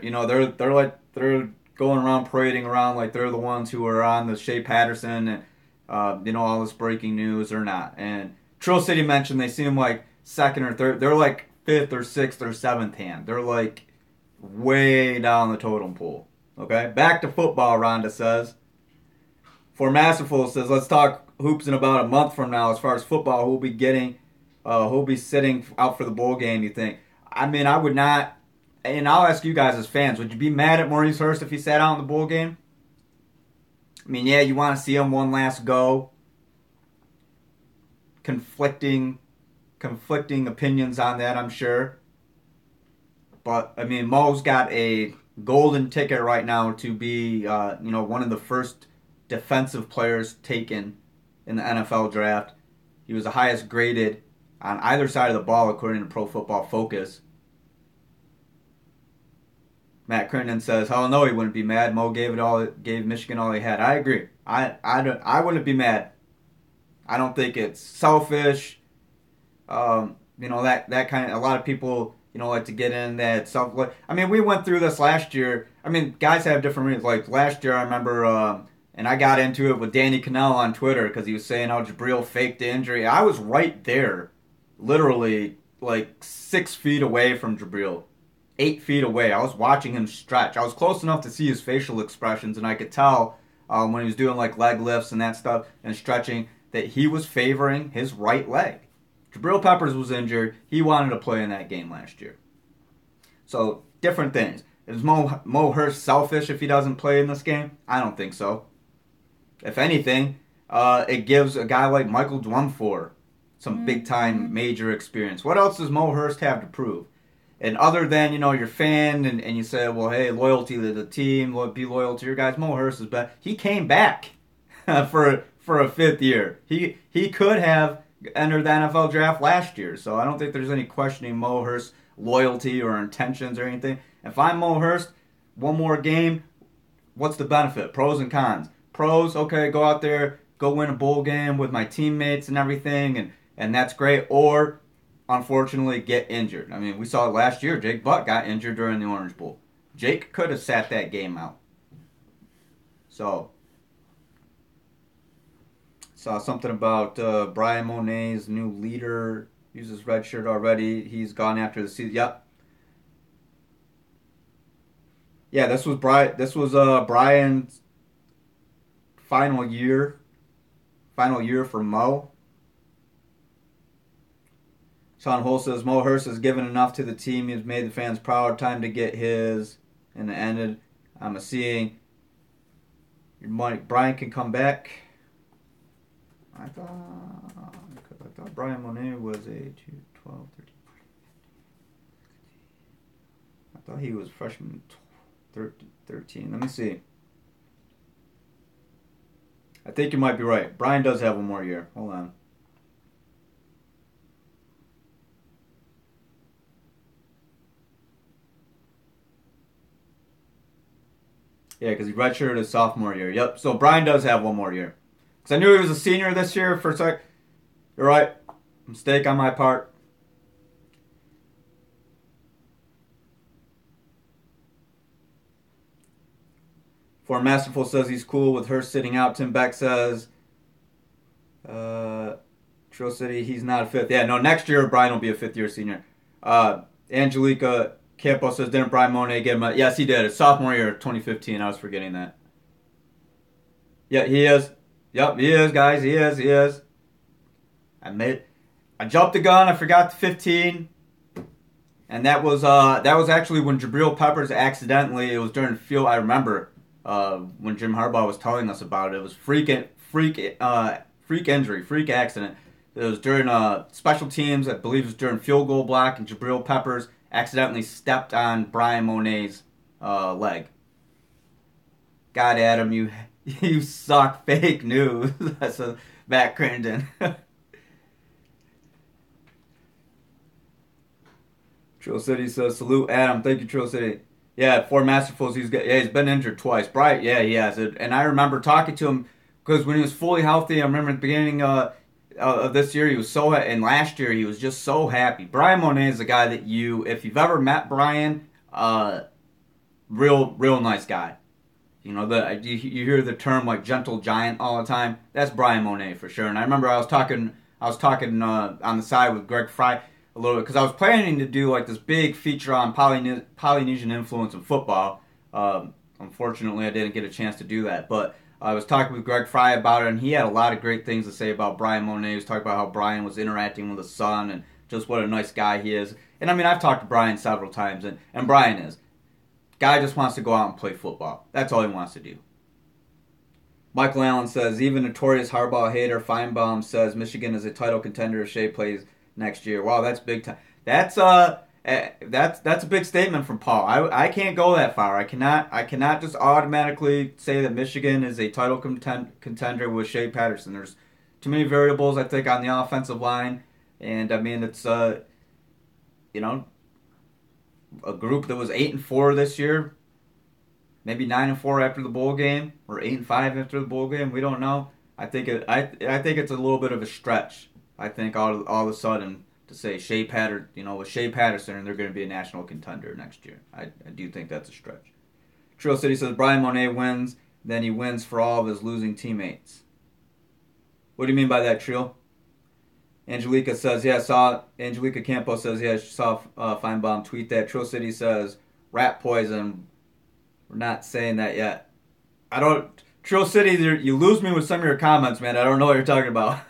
going around parading around like they're the ones who are on the Shea Patterson and all this breaking news or not. And Trill City mentioned they seem like second or third. They're like fifth or sixth or seventh hand. They're like way down the totem pole. Okay, back to football. Rhonda says. For Masterful says, let's talk hoops in about a month from now. As far as football, who'll be sitting out for the bowl game? You think? I mean, I would not. And I'll ask you guys as fans, would you be mad at Maurice Hurst if he sat out in the bowl game? I mean, yeah, you want to see him one last go. Conflicting opinions on that, I'm sure. But, I mean, Mo's got a golden ticket right now to be, one of the first defensive players taken in the NFL draft. He was the highest graded on either side of the ball according to Pro Football Focus. Matt Crittenden says, "Hell no, he wouldn't be mad. Mo gave Michigan all he had." I agree. I wouldn't be mad. I don't think it's selfish. That kind of. A lot of people, like to get in that self. I mean, we went through this last year. I mean, guys have different reasons. Like last year, I remember, and I got into it with Danny Cannell on Twitter because he was saying how Jabril faked the injury. I was right there, literally like 6 feet away from Jabril. 8 feet away. I was watching him stretch. I was close enough to see his facial expressions, and I could tell when he was doing like leg lifts and that stuff and stretching that he was favoring his right leg. Jabril Peppers was injured. He wanted to play in that game last year. So, different things. Is Mo Hurst selfish if he doesn't play in this game? I don't think so. If anything, it gives a guy like Michael Dwumfor some big-time major experience. What else does Mo Hurst have to prove? And other than, your fan and you say, well, hey, loyalty to the team, be loyal to your guys, Mo Hurst is better. He came back for a fifth year. He could have entered the NFL draft last year, so I don't think there's any questioning Mo Hurst's loyalty or intentions or anything. If I'm Mo Hurst, one more game, what's the benefit? Pros and cons. Pros, okay, go out there, go win a bowl game with my teammates and everything, and that's great. Or, unfortunately, get injured. I mean, we saw it last year. Jake Butt got injured during the Orange Bowl. Jake could have sat that game out. So, saw something about Brian Monet's new leader. Uses red shirt already. He's gone after the season. Yep. Yeah, this was Brian's final year for Mo. Sean Hull says Mo Hurst has given enough to the team. He's made the fans proud. Time to get his. And it ended. I'm seeing your money. Brian can come back. I thought Brian Monet was a 2, 12, 13. I thought he was freshman 13. Let me see. I think you might be right. Brian does have one more year. Hold on. Yeah, because he redshirted his sophomore year. Yep, so Brian does have one more year. Because I knew he was a senior this year for a sec. You're right. Mistake on my part. For Masterful says he's cool with her sitting out. Tim Beck says, Trill City, he's not a fifth. Yeah, no, next year Brian will be a fifth-year senior. Angelica Campos says, didn't Brian Monet get him a... Yes, he did. His sophomore year, 2015. I was forgetting that. Yeah, he is. Yep, he is, guys. He is. I jumped the gun. I forgot the 15. And that was actually when Jabril Peppers accidentally, it was during field, I remember, when Jim Harbaugh was telling us about it. It was freak injury, freak accident. It was during special teams. I believe it was during field goal block, and Jabril Peppers accidentally stepped on Brian Monet's leg. God, Adam, you suck. Fake news. That's Matt Crittenden. Trill City says, salute Adam. Thank you, Trill City. Yeah, for Masterfuls, he's been injured twice. Brian, yeah, he has. And I remember talking to him because when he was fully healthy, I remember at the beginning of this year, he was so, and last year, he was just so happy. Brian Monet is a guy that if you've ever met Brian, real nice guy. You know, you hear the term like gentle giant all the time. That's Brian Monet for sure. And I remember I was talking on the side with Greg Fry a little bit because I was planning to do like this big feature on Polynesian influence in football. Unfortunately, I didn't get a chance to do that, but I was talking with Greg Fry about it, and he had a lot of great things to say about Brian Monet. He was talking about how Brian was interacting with his son and just what a nice guy he is. And I mean, I've talked to Brian several times, and Brian is. Guy just wants to go out and play football. That's all he wants to do. Michael Allen says, even notorious Harbaugh hater Feinbaum says Michigan is a title contender if Shea plays next year. Wow, that's big time. That's a big statement from Paul. I can't go that far. I cannot just automatically say that Michigan is a title contender with Shea Patterson. There's too many variables, I think, on the offensive line, and I mean it's a group that was 8-4 this year, maybe 9-4 after the bowl game, or 8-5 after the bowl game. We don't know. I think it's a little bit of a stretch. I think all of a sudden to say Shay Patterson, with Shay Patterson, they're going to be a national contender next year. I do think that's a stretch. Trill City says Brian Monet wins, then he wins for all of his losing teammates. What do you mean by that, Trill? Angelica says, Angelica Campos says, she saw Feinbaum tweet that. Trill City says, rat poison. We're not saying that yet. Trill City, you lose me with some of your comments, man. I don't know what you're talking about.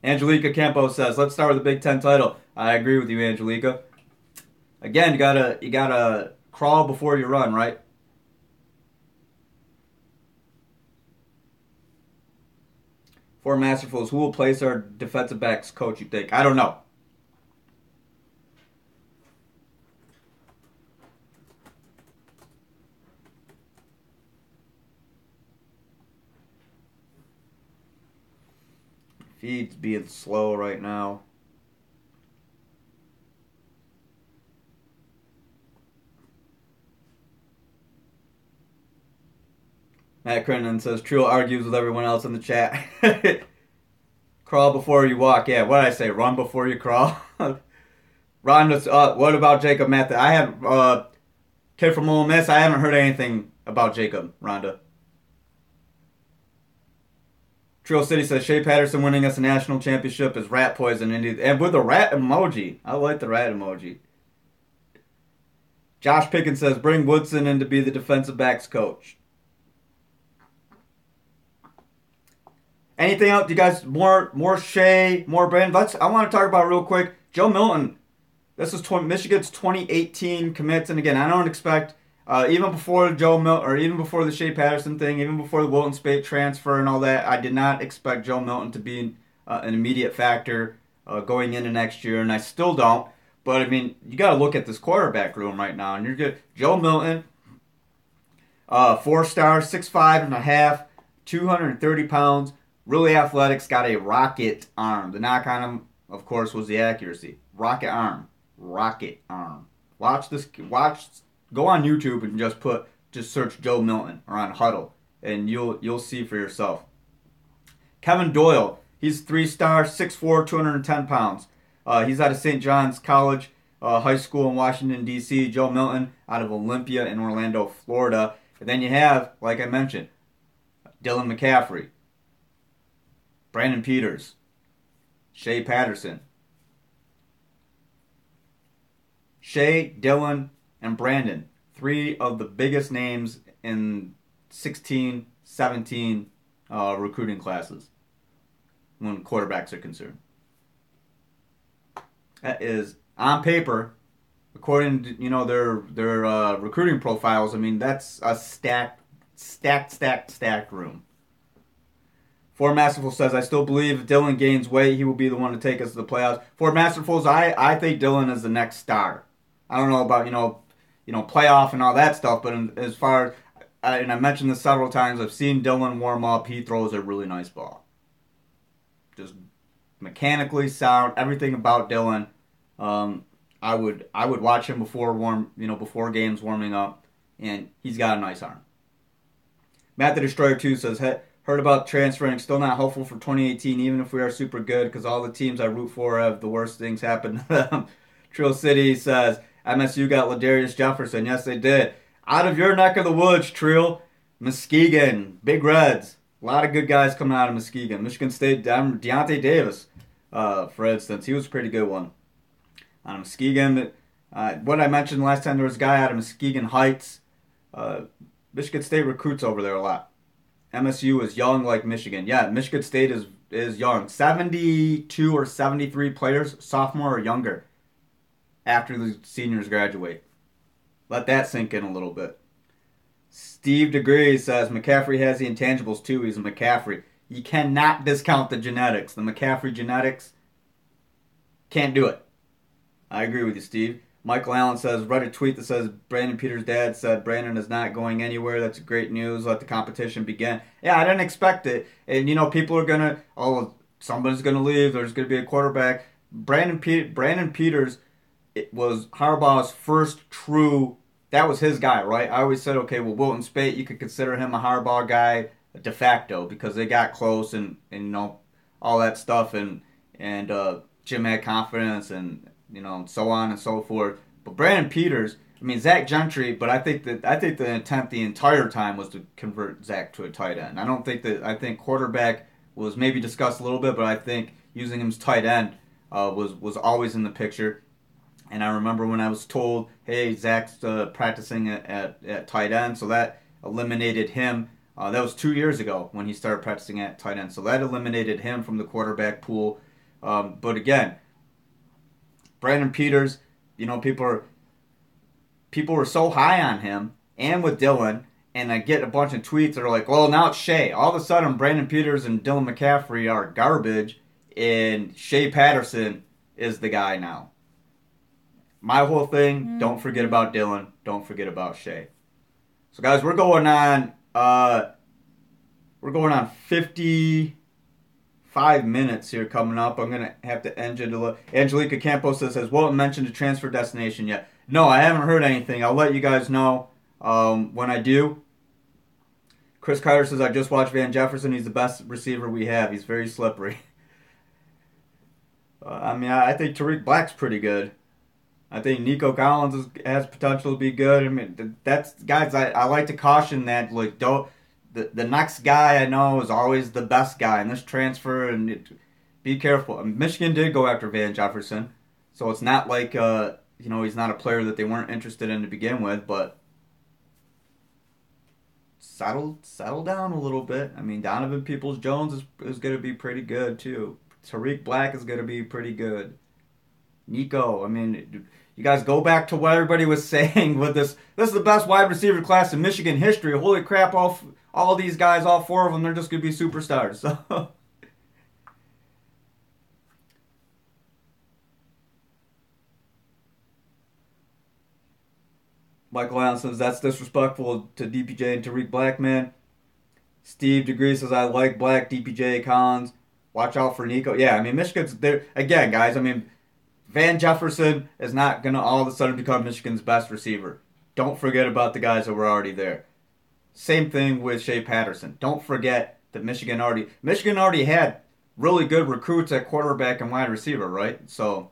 Angelica Campos says, let's start with the Big Ten title. I agree with you, Angelica. Again, you gotta crawl before you run, right? For Masterfuls, who will place our defensive backs coach, you think? I don't know. Feed's being slow right now. Matt Crinan says, Trill argues with everyone else in the chat. Crawl before you walk. Yeah, what did I say? Run before you crawl? Rhonda, what about Jacob Mathis? I have, kid from Ole Miss, I haven't heard anything about Jacob, Rhonda. Trill City says, Shay Patterson winning us a national championship is rat poison. And with the rat emoji. I like the rat emoji. Josh Pickens says, bring Woodson in to be the defensive backs coach. Anything else? You guys, more Shay, more Brandon? I want to talk about real quick. Joe Milton. This is Michigan's 2018 commits. And again, I don't expect, even before Joe Milton, or even before the Shea Patterson thing, even before the Wilton Speight transfer and all that, I did not expect Joe Milton to be an immediate factor going into next year, and I still don't. But, I mean, you got to look at this quarterback room right now, and you're good. Joe Milton, 4-star, 6'5.5", 230 pounds, really athletic, got a rocket arm. The knock on him, of course, was the accuracy. Rocket arm. Rocket arm. Watch, go on YouTube and just search Joe Milton or on Huddle, and you'll see for yourself. Kevin Doyle, he's 3-star, 6'4", 210 pounds. He's out of St. John's College High School in Washington, D.C. Joe Milton out of Olympia in Orlando, Florida. And then you have, like I mentioned, Dylan McCaffrey, Brandon Peters, Shea Patterson. Shea, Dylan, and Brandon, 3 of the biggest names in 16, 17 recruiting classes when quarterbacks are concerned. That is, on paper, according to their recruiting profiles, I mean, that's a stacked room. Ford Masterful says, I still believe if Dylan gains weight, he will be the one to take us to the playoffs. Ford Masterful, I think Dylan is the next star. I don't know about, playoff and all that stuff, but as far as, and I mentioned this several times, I've seen Dylan warm up. He throws a really nice ball. Just mechanically sound, everything about Dylan. I would watch him before games warming up, and he's got a nice arm. Matt the Destroyer 2 says, heard about transferring, still not hopeful for 2018, even if we are super good, because all the teams I root for have the worst things happen to them. Trill City says, MSU got Ladarius Jefferson. Yes, they did. Out of your neck of the woods, Trill. Muskegon, Big Reds. A lot of good guys coming out of Muskegon. Michigan State, Deontay Davis, for instance. He was a pretty good one. Out of Muskegon, what I mentioned last time, there was a guy out of Muskegon Heights. Michigan State recruits over there a lot. MSU is young like Michigan. Yeah, Michigan State is young. 72 or 73 players, sophomore or younger, after the seniors graduate. Let that sink in a little bit. Steve DeGree says McCaffrey has the intangibles too. He's a McCaffrey. You cannot discount the genetics. The McCaffrey genetics, can't do it. I agree with you, Steve. Michael Allen says, read a tweet that says Brandon Peters' dad said Brandon is not going anywhere. That's great news. Let the competition begin. Yeah, I didn't expect it. And, people are going to, somebody's going to leave. There's going to be a quarterback. Brandon Peters, it was Harbaugh's first true, that was his guy, right? I always said, okay, well, Wilton Speight, you could consider him a Harbaugh guy de facto because they got close and all that stuff. And Jim had confidence and, so on and so forth. But Brandon Peters, Zach Gentry, but I think the intent the entire time was to convert Zach to a tight end. I think quarterback was maybe discussed a little bit, but I think using him as tight end was always in the picture. And I remember when I was told, hey, Zach's practicing at tight end, so that eliminated him That was 2 years ago when he started practicing at tight end. So that eliminated him from the quarterback pool. But again, Brandon Peters, people were so high on him and with Dylan, and I get a bunch of tweets that are like, well, now it's Shea. All of a sudden, Brandon Peters and Dylan McCaffrey are garbage, and Shea Patterson is the guy now. My whole thing, don't forget about Dylan. Don't forget about Shea. So, guys, we're going on 55 minutes here coming up. I'm going to have to end it a little. Angelica Campos says, won't mention the transfer destination yet. No, I haven't heard anything. I'll let you guys know when I do. Chris Carter says, I just watched Van Jefferson. He's the best receiver we have. He's very slippery. I think Tariq Black's pretty good. I think Nico Collins has potential to be good. I mean, that's guys. I like to caution that don't. The next guy I know is always the best guy in this transfer, and be careful. Michigan did go after Van Jefferson, so it's not like he's not a player that they weren't interested in to begin with. But settle down a little bit. I mean, Donovan Peoples-Jones is going to be pretty good too. Tariq Black is going to be pretty good. Nico, I mean, you guys go back to what everybody was saying with this. This is the best wide receiver class in Michigan history. Holy crap! All of these guys, all four of them, they're just going to be superstars. So. Michael Allen says, that's disrespectful to DPJ and Tariq Black, man. Steve DeGree says, I like Black, DPJ, Collins. Watch out for Nico. Yeah, I mean, Michigan's there. Again, guys, I mean, Van Jefferson is not going to all of a sudden become Michigan's best receiver. Don't forget about the guys that were already there. Same thing with Shea Patterson. Don't forget that Michigan already had really good recruits at quarterback and wide receiver, right? So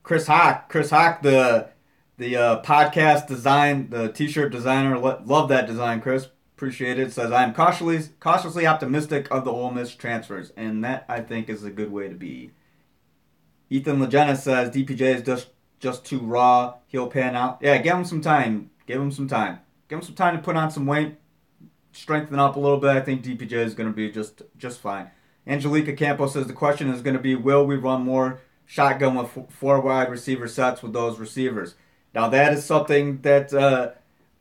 Chris Hawk, the podcast design, the t-shirt designer, love that design, Chris. Appreciate it. Says, I'm cautiously optimistic of the Ole Miss transfers, and that, I think, is a good way to be. Ethan Legena says, DPJ is just too raw. He'll pan out. Yeah, give him some time. Give him some time to put on some weight, strengthen up a little bit. I think DPJ is going to be just fine. Angelica Campos says, the question is going to be, will we run more shotgun with 4 wide receiver sets with those receivers? Now, that is something that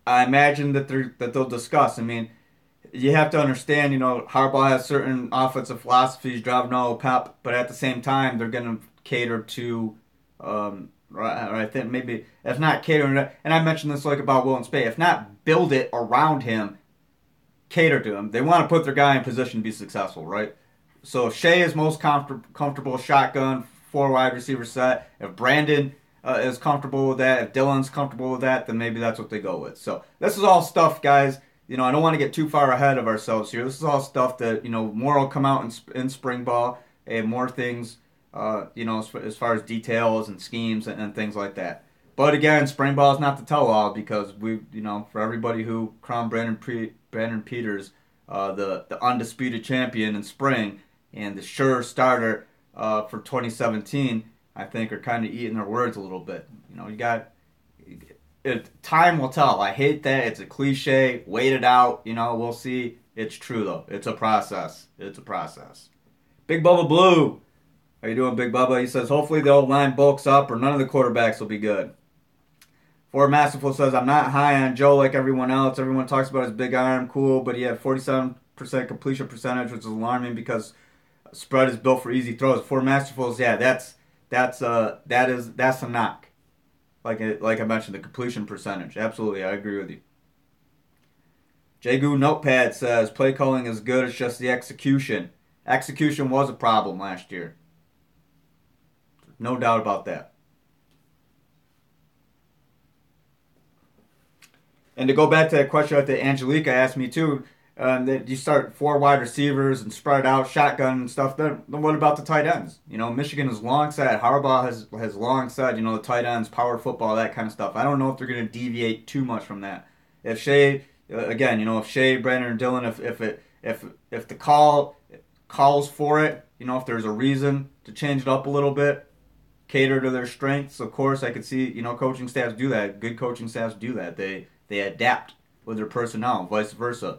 I imagine that they'll discuss. I mean, you have to understand, Harbaugh has certain offensive philosophies, driving no pep, but at the same time, they're going to cater to, I think maybe, if not cater, and I mentioned this about Will and Spay, if not build it around him, cater to him. They want to put their guy in position to be successful, right? So if Shea is most comfortable shotgun, 4 wide receiver set, if Brandon is comfortable with that, if Dylan's comfortable with that, then maybe that's what they go with. So this is all stuff, guys. I don't want to get too far ahead of ourselves here. This is all stuff that, more will come out in spring ball and more things, as far as details and schemes and things like that. But again, spring ball is not the tell-all because for everybody who crowned Brandon Peters the undisputed champion in spring and the sure starter for 2017, I think are kind of eating their words a little bit. Time will tell. I hate that. It's a cliche. Wait it out. We'll see. It's true, though. It's a process. Big Bubba Blue. How you doing, Big Bubba? He says, hopefully the old line bulks up or none of the quarterbacks will be good. Ford Masterful says, I'm not high on Joe like everyone else. Everyone talks about his big arm. Cool, but he had 47% completion percentage, which is alarming because spread is built for easy throws. Ford Masterful says, yeah, that's a knock. Like I mentioned, the completion percentage. Absolutely, I agree with you. Jagu Notepad says, play calling is good, it's just the execution. Execution was a problem last year. No doubt about that. And to go back to that question that Angelica asked me too, that you start 4 wide receivers and spread out shotgun and stuff. Then what about the tight ends? Michigan has long said, Harbaugh has long said, the tight ends, power football, that kind of stuff. I don't know if they're going to deviate too much from that. If Shea, if Shea, Brandon, and Dylan, if the call calls for it, if there's a reason to change it up a little bit, cater to their strengths. Of course, I could see coaching staffs do that. Good coaching staffs do that. They adapt with their personnel, vice versa.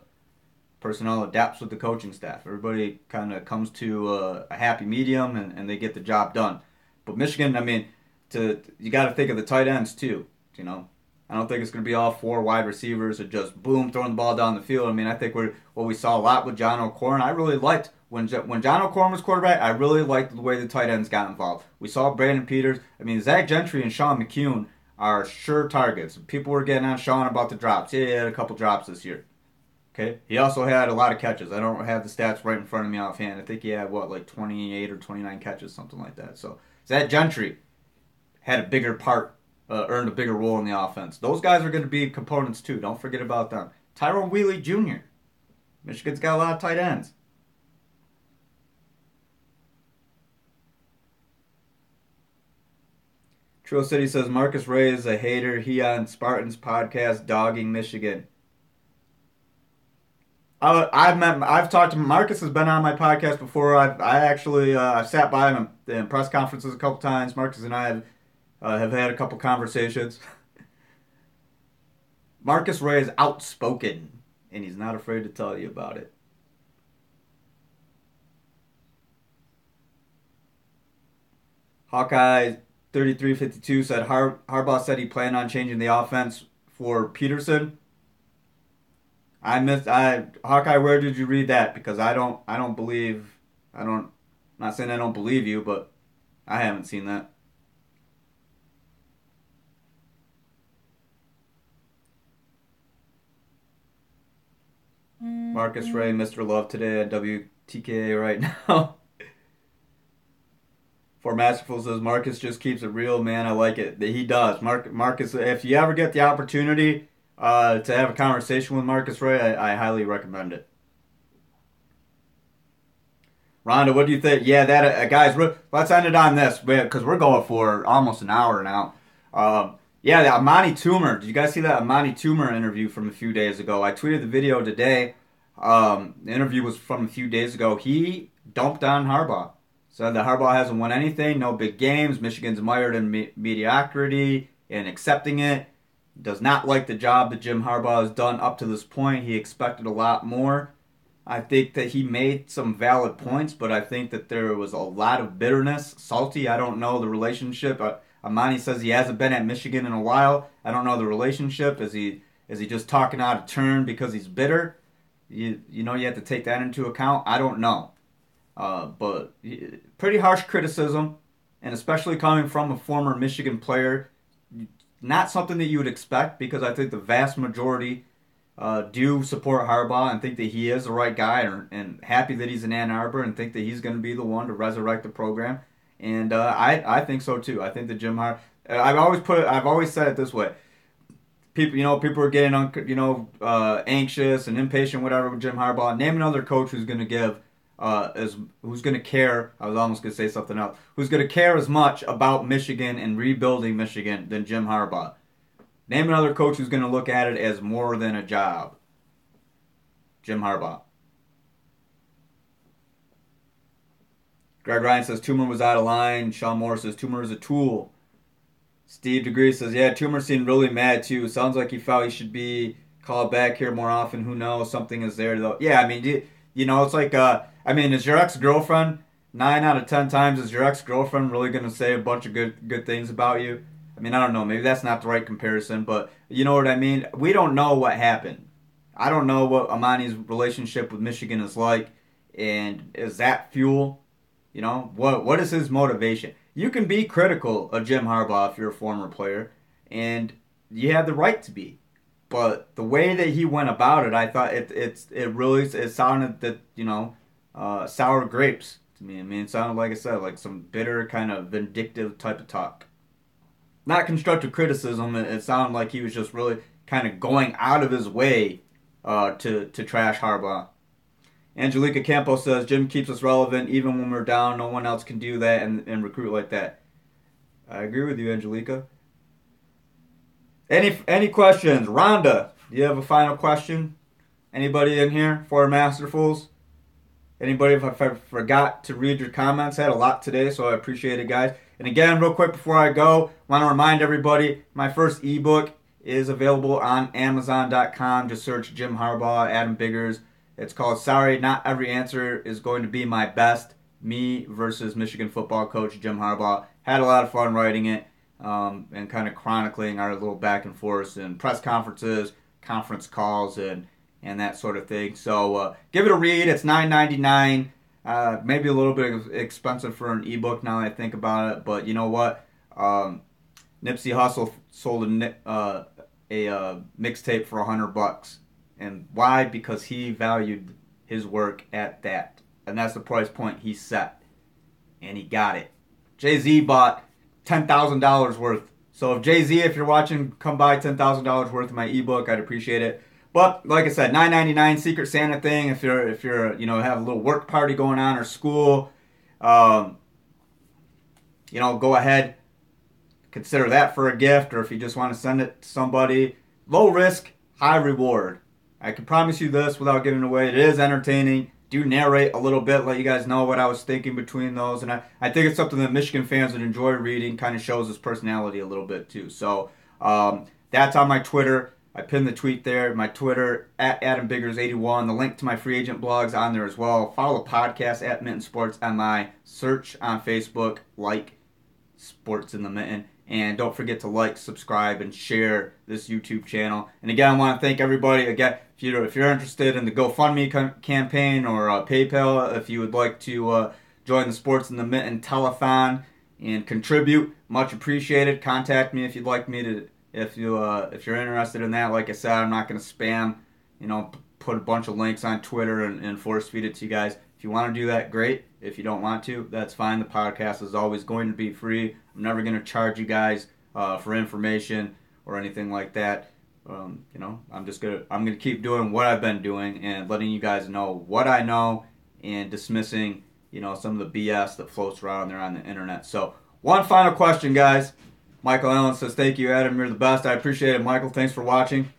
Personnel adapts with the coaching staff. Everybody kind of comes to a happy medium, and they get the job done. But Michigan, I mean, you got to think of the tight ends too. You know, I don't think it's going to be all 4 wide receivers that just boom throwing the ball down the field. I mean, I think what we saw a lot with John O'Corn. I really liked when John O'Corn was quarterback. I really liked the way the tight ends got involved. We saw Brandon Peters. I mean, Zach Gentry and Sean McCune are sure targets. People were getting on Sean about the drops. Yeah, he had a couple drops this year. Okay. He also had a lot of catches. I don't have the stats right in front of me offhand. I think he had, like 28 or 29 catches, something like that. So Zach Gentry had a bigger part, earned a bigger role in the offense. Those guys are going to be components too. Don't forget about them. Tyrone Wheatley Jr. Michigan's got a lot of tight ends. Trill City says Marcus Ray is a hater. He on Spartans podcast dogging Michigan. I've talked to Marcus. Has been on my podcast before. I've sat by him in press conferences a couple times. Marcus and I have had a couple conversations. Marcus Ray is outspoken, and he's not afraid to tell you about it. Hawkeye 3352 said Harbaugh said he planned on changing the offense for Peterson. Hawkeye, where did you read that? Because I'm not saying I don't believe you, but I haven't seen that. Marcus Ray, Mr. Love today at WTKA right now. For Masterful says Marcus just keeps it real, man. I like it. He does. Marcus, if you ever get the opportunity to have a conversation with Marcus Ray, I highly recommend it. Rhonda, what do you think? Yeah, guys, let's end it on this because we're going for almost an hour now. Yeah, the Amani Toomer. Did you guys see that Amani Toomer interview from a few days ago? I tweeted the video today. The interview was from a few days ago. He dumped on Harbaugh. Said that Harbaugh hasn't won anything, no big games. Michigan's mired in mediocrity and accepting it. Does not like the job that Jim Harbaugh has done up to this point. He expected a lot more. I think that he made some valid points, but I think that there was a lot of bitterness. Salty, I don't know the relationship. Amani says he hasn't been at Michigan in a while. I don't know the relationship. Is he just talking out of turn because he's bitter? You have to take that into account. I don't know. But pretty harsh criticism, and especially coming from a former Michigan player. Not something that you would expect, because I think the vast majority do support Harbaugh and think that he is the right guy, and happy that he's in Ann Arbor and think that he's going to be the one to resurrect the program. And I think so too. I think that Jim Harbaugh. I've always said it this way. People are getting anxious and impatient, whatever, with Jim Harbaugh. Name another coach who's going to give. Who's going to care? I was almost going to say something else. Who's going to care as much about Michigan and rebuilding Michigan than Jim Harbaugh? Name another coach who's going to look at it as more than a job. Jim Harbaugh. Greg Ryan says Toomer was out of line. Sean Moore says Toomer is a tool. Steve DeGree says, yeah, Toomer seemed really mad too. Sounds like he felt he should be called back here more often. Who knows? Something is there though. Yeah, I mean, it's like, is your ex-girlfriend, 9 out of 10 times, is your ex-girlfriend really going to say a bunch of good things about you? I mean, I don't know. Maybe that's not the right comparison, but you know what I mean? We don't know what happened. I don't know what Amani's relationship with Michigan is like, and is that fuel? What is his motivation? You can be critical of Jim Harbaugh if you're a former player, and you have the right to be. But the way that he went about it, I thought it sounded that sour grapes to me. I mean, it sounded, like I said, like some bitter kind of vindictive type of talk. Not constructive criticism. It sounded like he was just really kind of going out of his way to trash Harbaugh. Angelica Campos says Jim keeps us relevant even when we're down. No one else can do that and recruit like that. I agree with you, Angelica. Any questions? Rhonda, do you have a final question? Anybody in here for Masterfuls? Anybody, if I forgot to read your comments? I had a lot today, so I appreciate it, guys. And again, real quick before I go, want to remind everybody, my first ebook is available on Amazon.com. Just search Jim Harbaugh, Adam Biggers. It's called Sorry, Not Every Answer is Going to Be My Best. Me versus Michigan football coach Jim Harbaugh. Had a lot of fun writing it and kind of chronicling our little back and forth and press conferences, conference calls, and that sort of thing. So give it a read. It's $9.99. Maybe a little bit expensive for an ebook now that I think about it. But you know what? Nipsey Hussle sold a mixtape for $100. And why? Because he valued his work at that. And that's the price point he set. And he got it. Jay-Z bought $10,000 worth. So if Jay-Z, if you're watching, come buy $10,000 worth of my ebook, I'd appreciate it. But like I said, $9.99 Secret Santa thing. If you're have a little work party going on or school, go ahead, consider that for a gift. Or if you just want to send it to somebody, low risk, high reward. I can promise you this without giving it away. It is entertaining. Do narrate a little bit, let you guys know what I was thinking between those. And I think it's something that Michigan fans would enjoy reading. Kind of shows his personality a little bit too. So that's on my Twitter. I pinned the tweet there. My Twitter, at AdamBiggers81. The link to my free agent blog's on there as well. Follow the podcast at Mitten Sports MI. Search on Facebook, like Sports in the Mitten. And don't forget to like, subscribe, and share this YouTube channel. And again, I want to thank everybody. Again, if you're interested in the GoFundMe campaign or PayPal, if you would like to join the Sports in the Mitten telethon and contribute, much appreciated. Contact me if you'd like me to. If you're interested in that. Like I said, I'm not going to spam. Put a bunch of links on Twitter and force feed it to you guys. If you want to do that, great. If you don't want to, that's fine. The podcast is always going to be free. I'm never going to charge you guys for information or anything like that. I'm gonna keep doing what I've been doing and letting you guys know what I know and dismissing some of the BS that floats around there on the internet. So one final question, guys. Michael Allen says, "Thank you, Adam. You're the best." I appreciate it, Michael. Thanks for watching.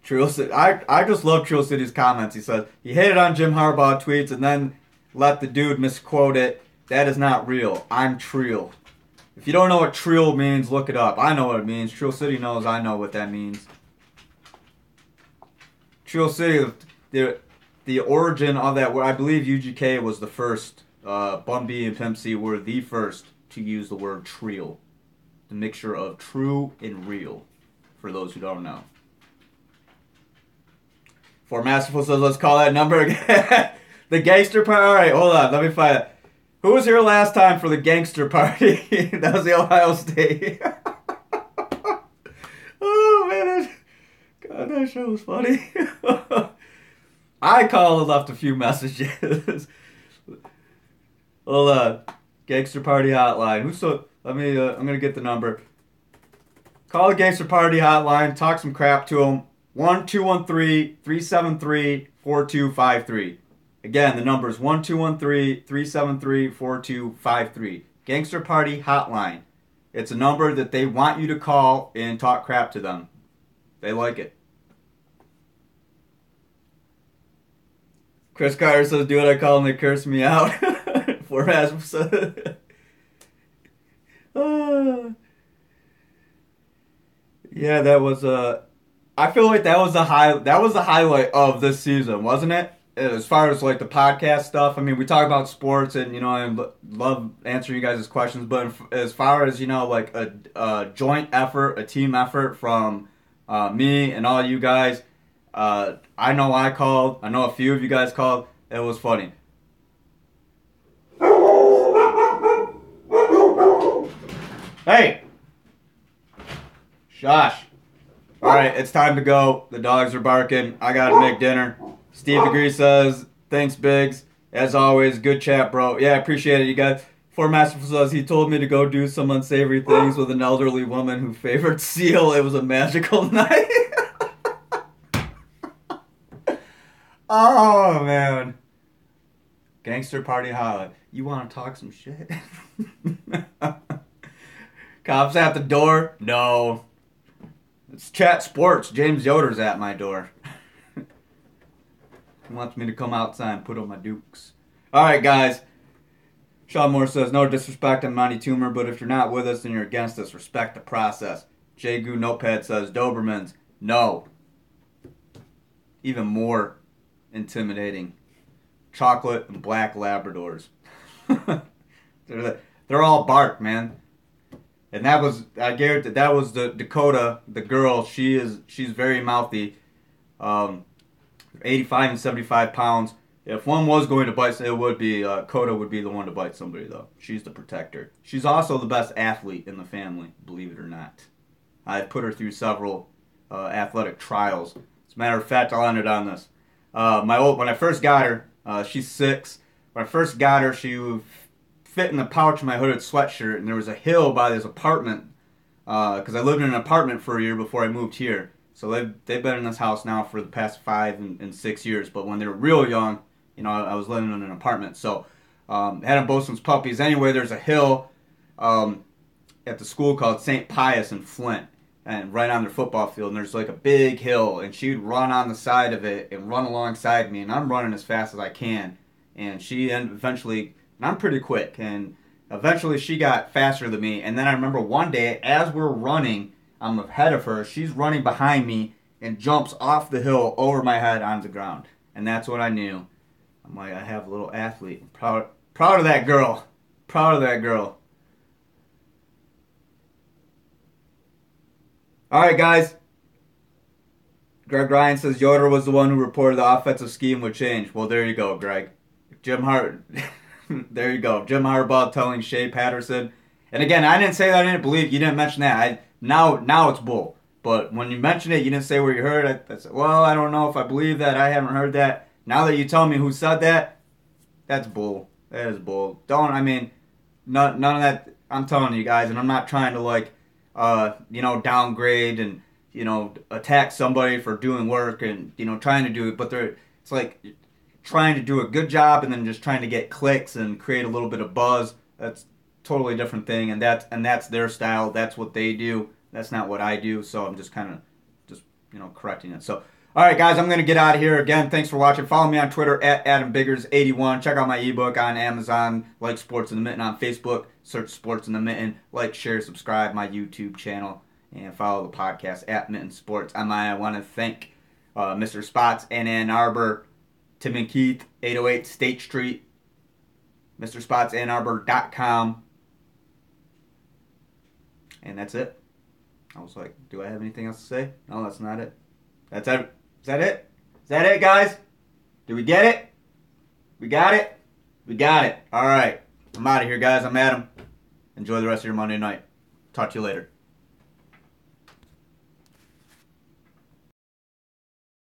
I just love Trill City's comments. He says he hated on Jim Harbaugh tweets and then let the dude misquote it. That is not real. I'm Trill. If you don't know what Trill means, look it up. I know what it means. Trill City knows I know what that means. Trill City, the origin of that word, I believe UGK was the first. Bun B and Pimp C were the first to use the word Trill. The mixture of true and real, for those who don't know. For Masterful says, let's call that number again. The gangster party. All right, hold on. Let me find it. Who was here last time for the gangster party? That was the Ohio State. Oh, man. God, that show was funny. I called and left a few messages. Hold on. Gangster party hotline. I'm going to get the number. Call the gangster party hotline. Talk some crap to them. 1-213-373-4253. Again, the number is 1-213-373-4253. Gangster Party Hotline. It's a number that they want you to call and talk crap to them. They like it. Chris Carter says, do what I call them, they curse me out. For yeah, that was I feel like that was the highlight of this season, wasn't it? As far as like the podcast stuff, I mean, we talk about sports and I love answering you guys' questions, but as far as like a joint effort, a team effort from me and all you guys, I know I called. I know a few of you guys called. It was funny. Hey, shush. All right, it's time to go. The dogs are barking. I gotta make dinner. Steve Degree says, thanks, Biggs. As always, good chat, bro. Yeah, I appreciate it, you guys. For Masterful says, he told me to go do some unsavory things with an elderly woman who favored Seal. It was a magical night. Oh, man. Gangster party highlight. You want to talk some shit? Cops at the door? No. It's Chat Sports. James Yoder's at my door. He wants me to come outside and put on my dukes. All right, guys. Sean Moore says, no disrespect on Monty Toomer, but if you're not with us, then you're against us. Respect the process. J. Goo Notepad says, Dobermans, no. Even more intimidating. Chocolate and black Labradors. They're all bark, man. And that was, I guarantee that was the Dakota, the girl. She's very mouthy. 85 and 75 pounds. If one was going to bite, it would be Coda would be the one to bite somebody, though. She's the protector. She's also the best athlete in the family, believe it or not. I've put her through several athletic trials. As a matter of fact, I'll end it on this. When I first got her, she's 6. When I first got her, she would fit in the pouch of my hooded sweatshirt, and there was a hill by this apartment, because I lived in an apartment for a year before I moved here. So they've been in this house now for the past 5 and 6 years. But when they were real young, I was living in an apartment. So had them both since puppies. Anyway, there's a hill at the school called St. Pius in Flint, and right on their football field. And there's like a big hill, and she'd run on the side of it and run alongside me, and I'm running as fast as I can. And eventually, and I'm pretty quick, and eventually she got faster than me. And then I remember one day, as we're running, I'm ahead of her. She's running behind me and jumps off the hill over my head onto the ground. And that's when I knew. I'm like, I have a little athlete. I'm proud of that girl. Proud of that girl. All right, guys. Greg Ryan says Yoder was the one who reported the offensive scheme would change. Well, there you go, Greg. There you go. Jim Harbaugh telling Shea Patterson. And again, I didn't say that. I didn't believe. You didn't mention that. Now it's bull. But when you mentioned it, you didn't say where you heard it. I said, well, I don't know if I believe that. I haven't heard that. Now that you tell me who said that, that's bull. That is bull. None of that. I'm telling you guys, and I'm not trying to downgrade and, attack somebody for doing work and, trying to do it. But it's like trying to do a good job and then just trying to get clicks and create a little bit of buzz. That's totally different thing, and that's their style. That's what they do. That's not what I do. So I'm just correcting it. So, all right, guys, I'm gonna get out of here. Again, thanks for watching. Follow me on Twitter at AdamBiggers81. Check out my ebook on Amazon. Like Sports in the Mitten on Facebook. Search Sports in the Mitten. Like, share, subscribe my YouTube channel, and follow the podcast at Mitten Sports. I want to thank Mr. Spots in Ann Arbor, Tim and Keith, 808 State Street, MrSpotsAnnArbor.com. And that's it. I was like, do I have anything else to say? No, that's not it. That's it. Is that it? Is that it, guys? Did we get it? We got it? We got it. All right. I'm out of here, guys. I'm Adam. Enjoy the rest of your Monday night. Talk to you later.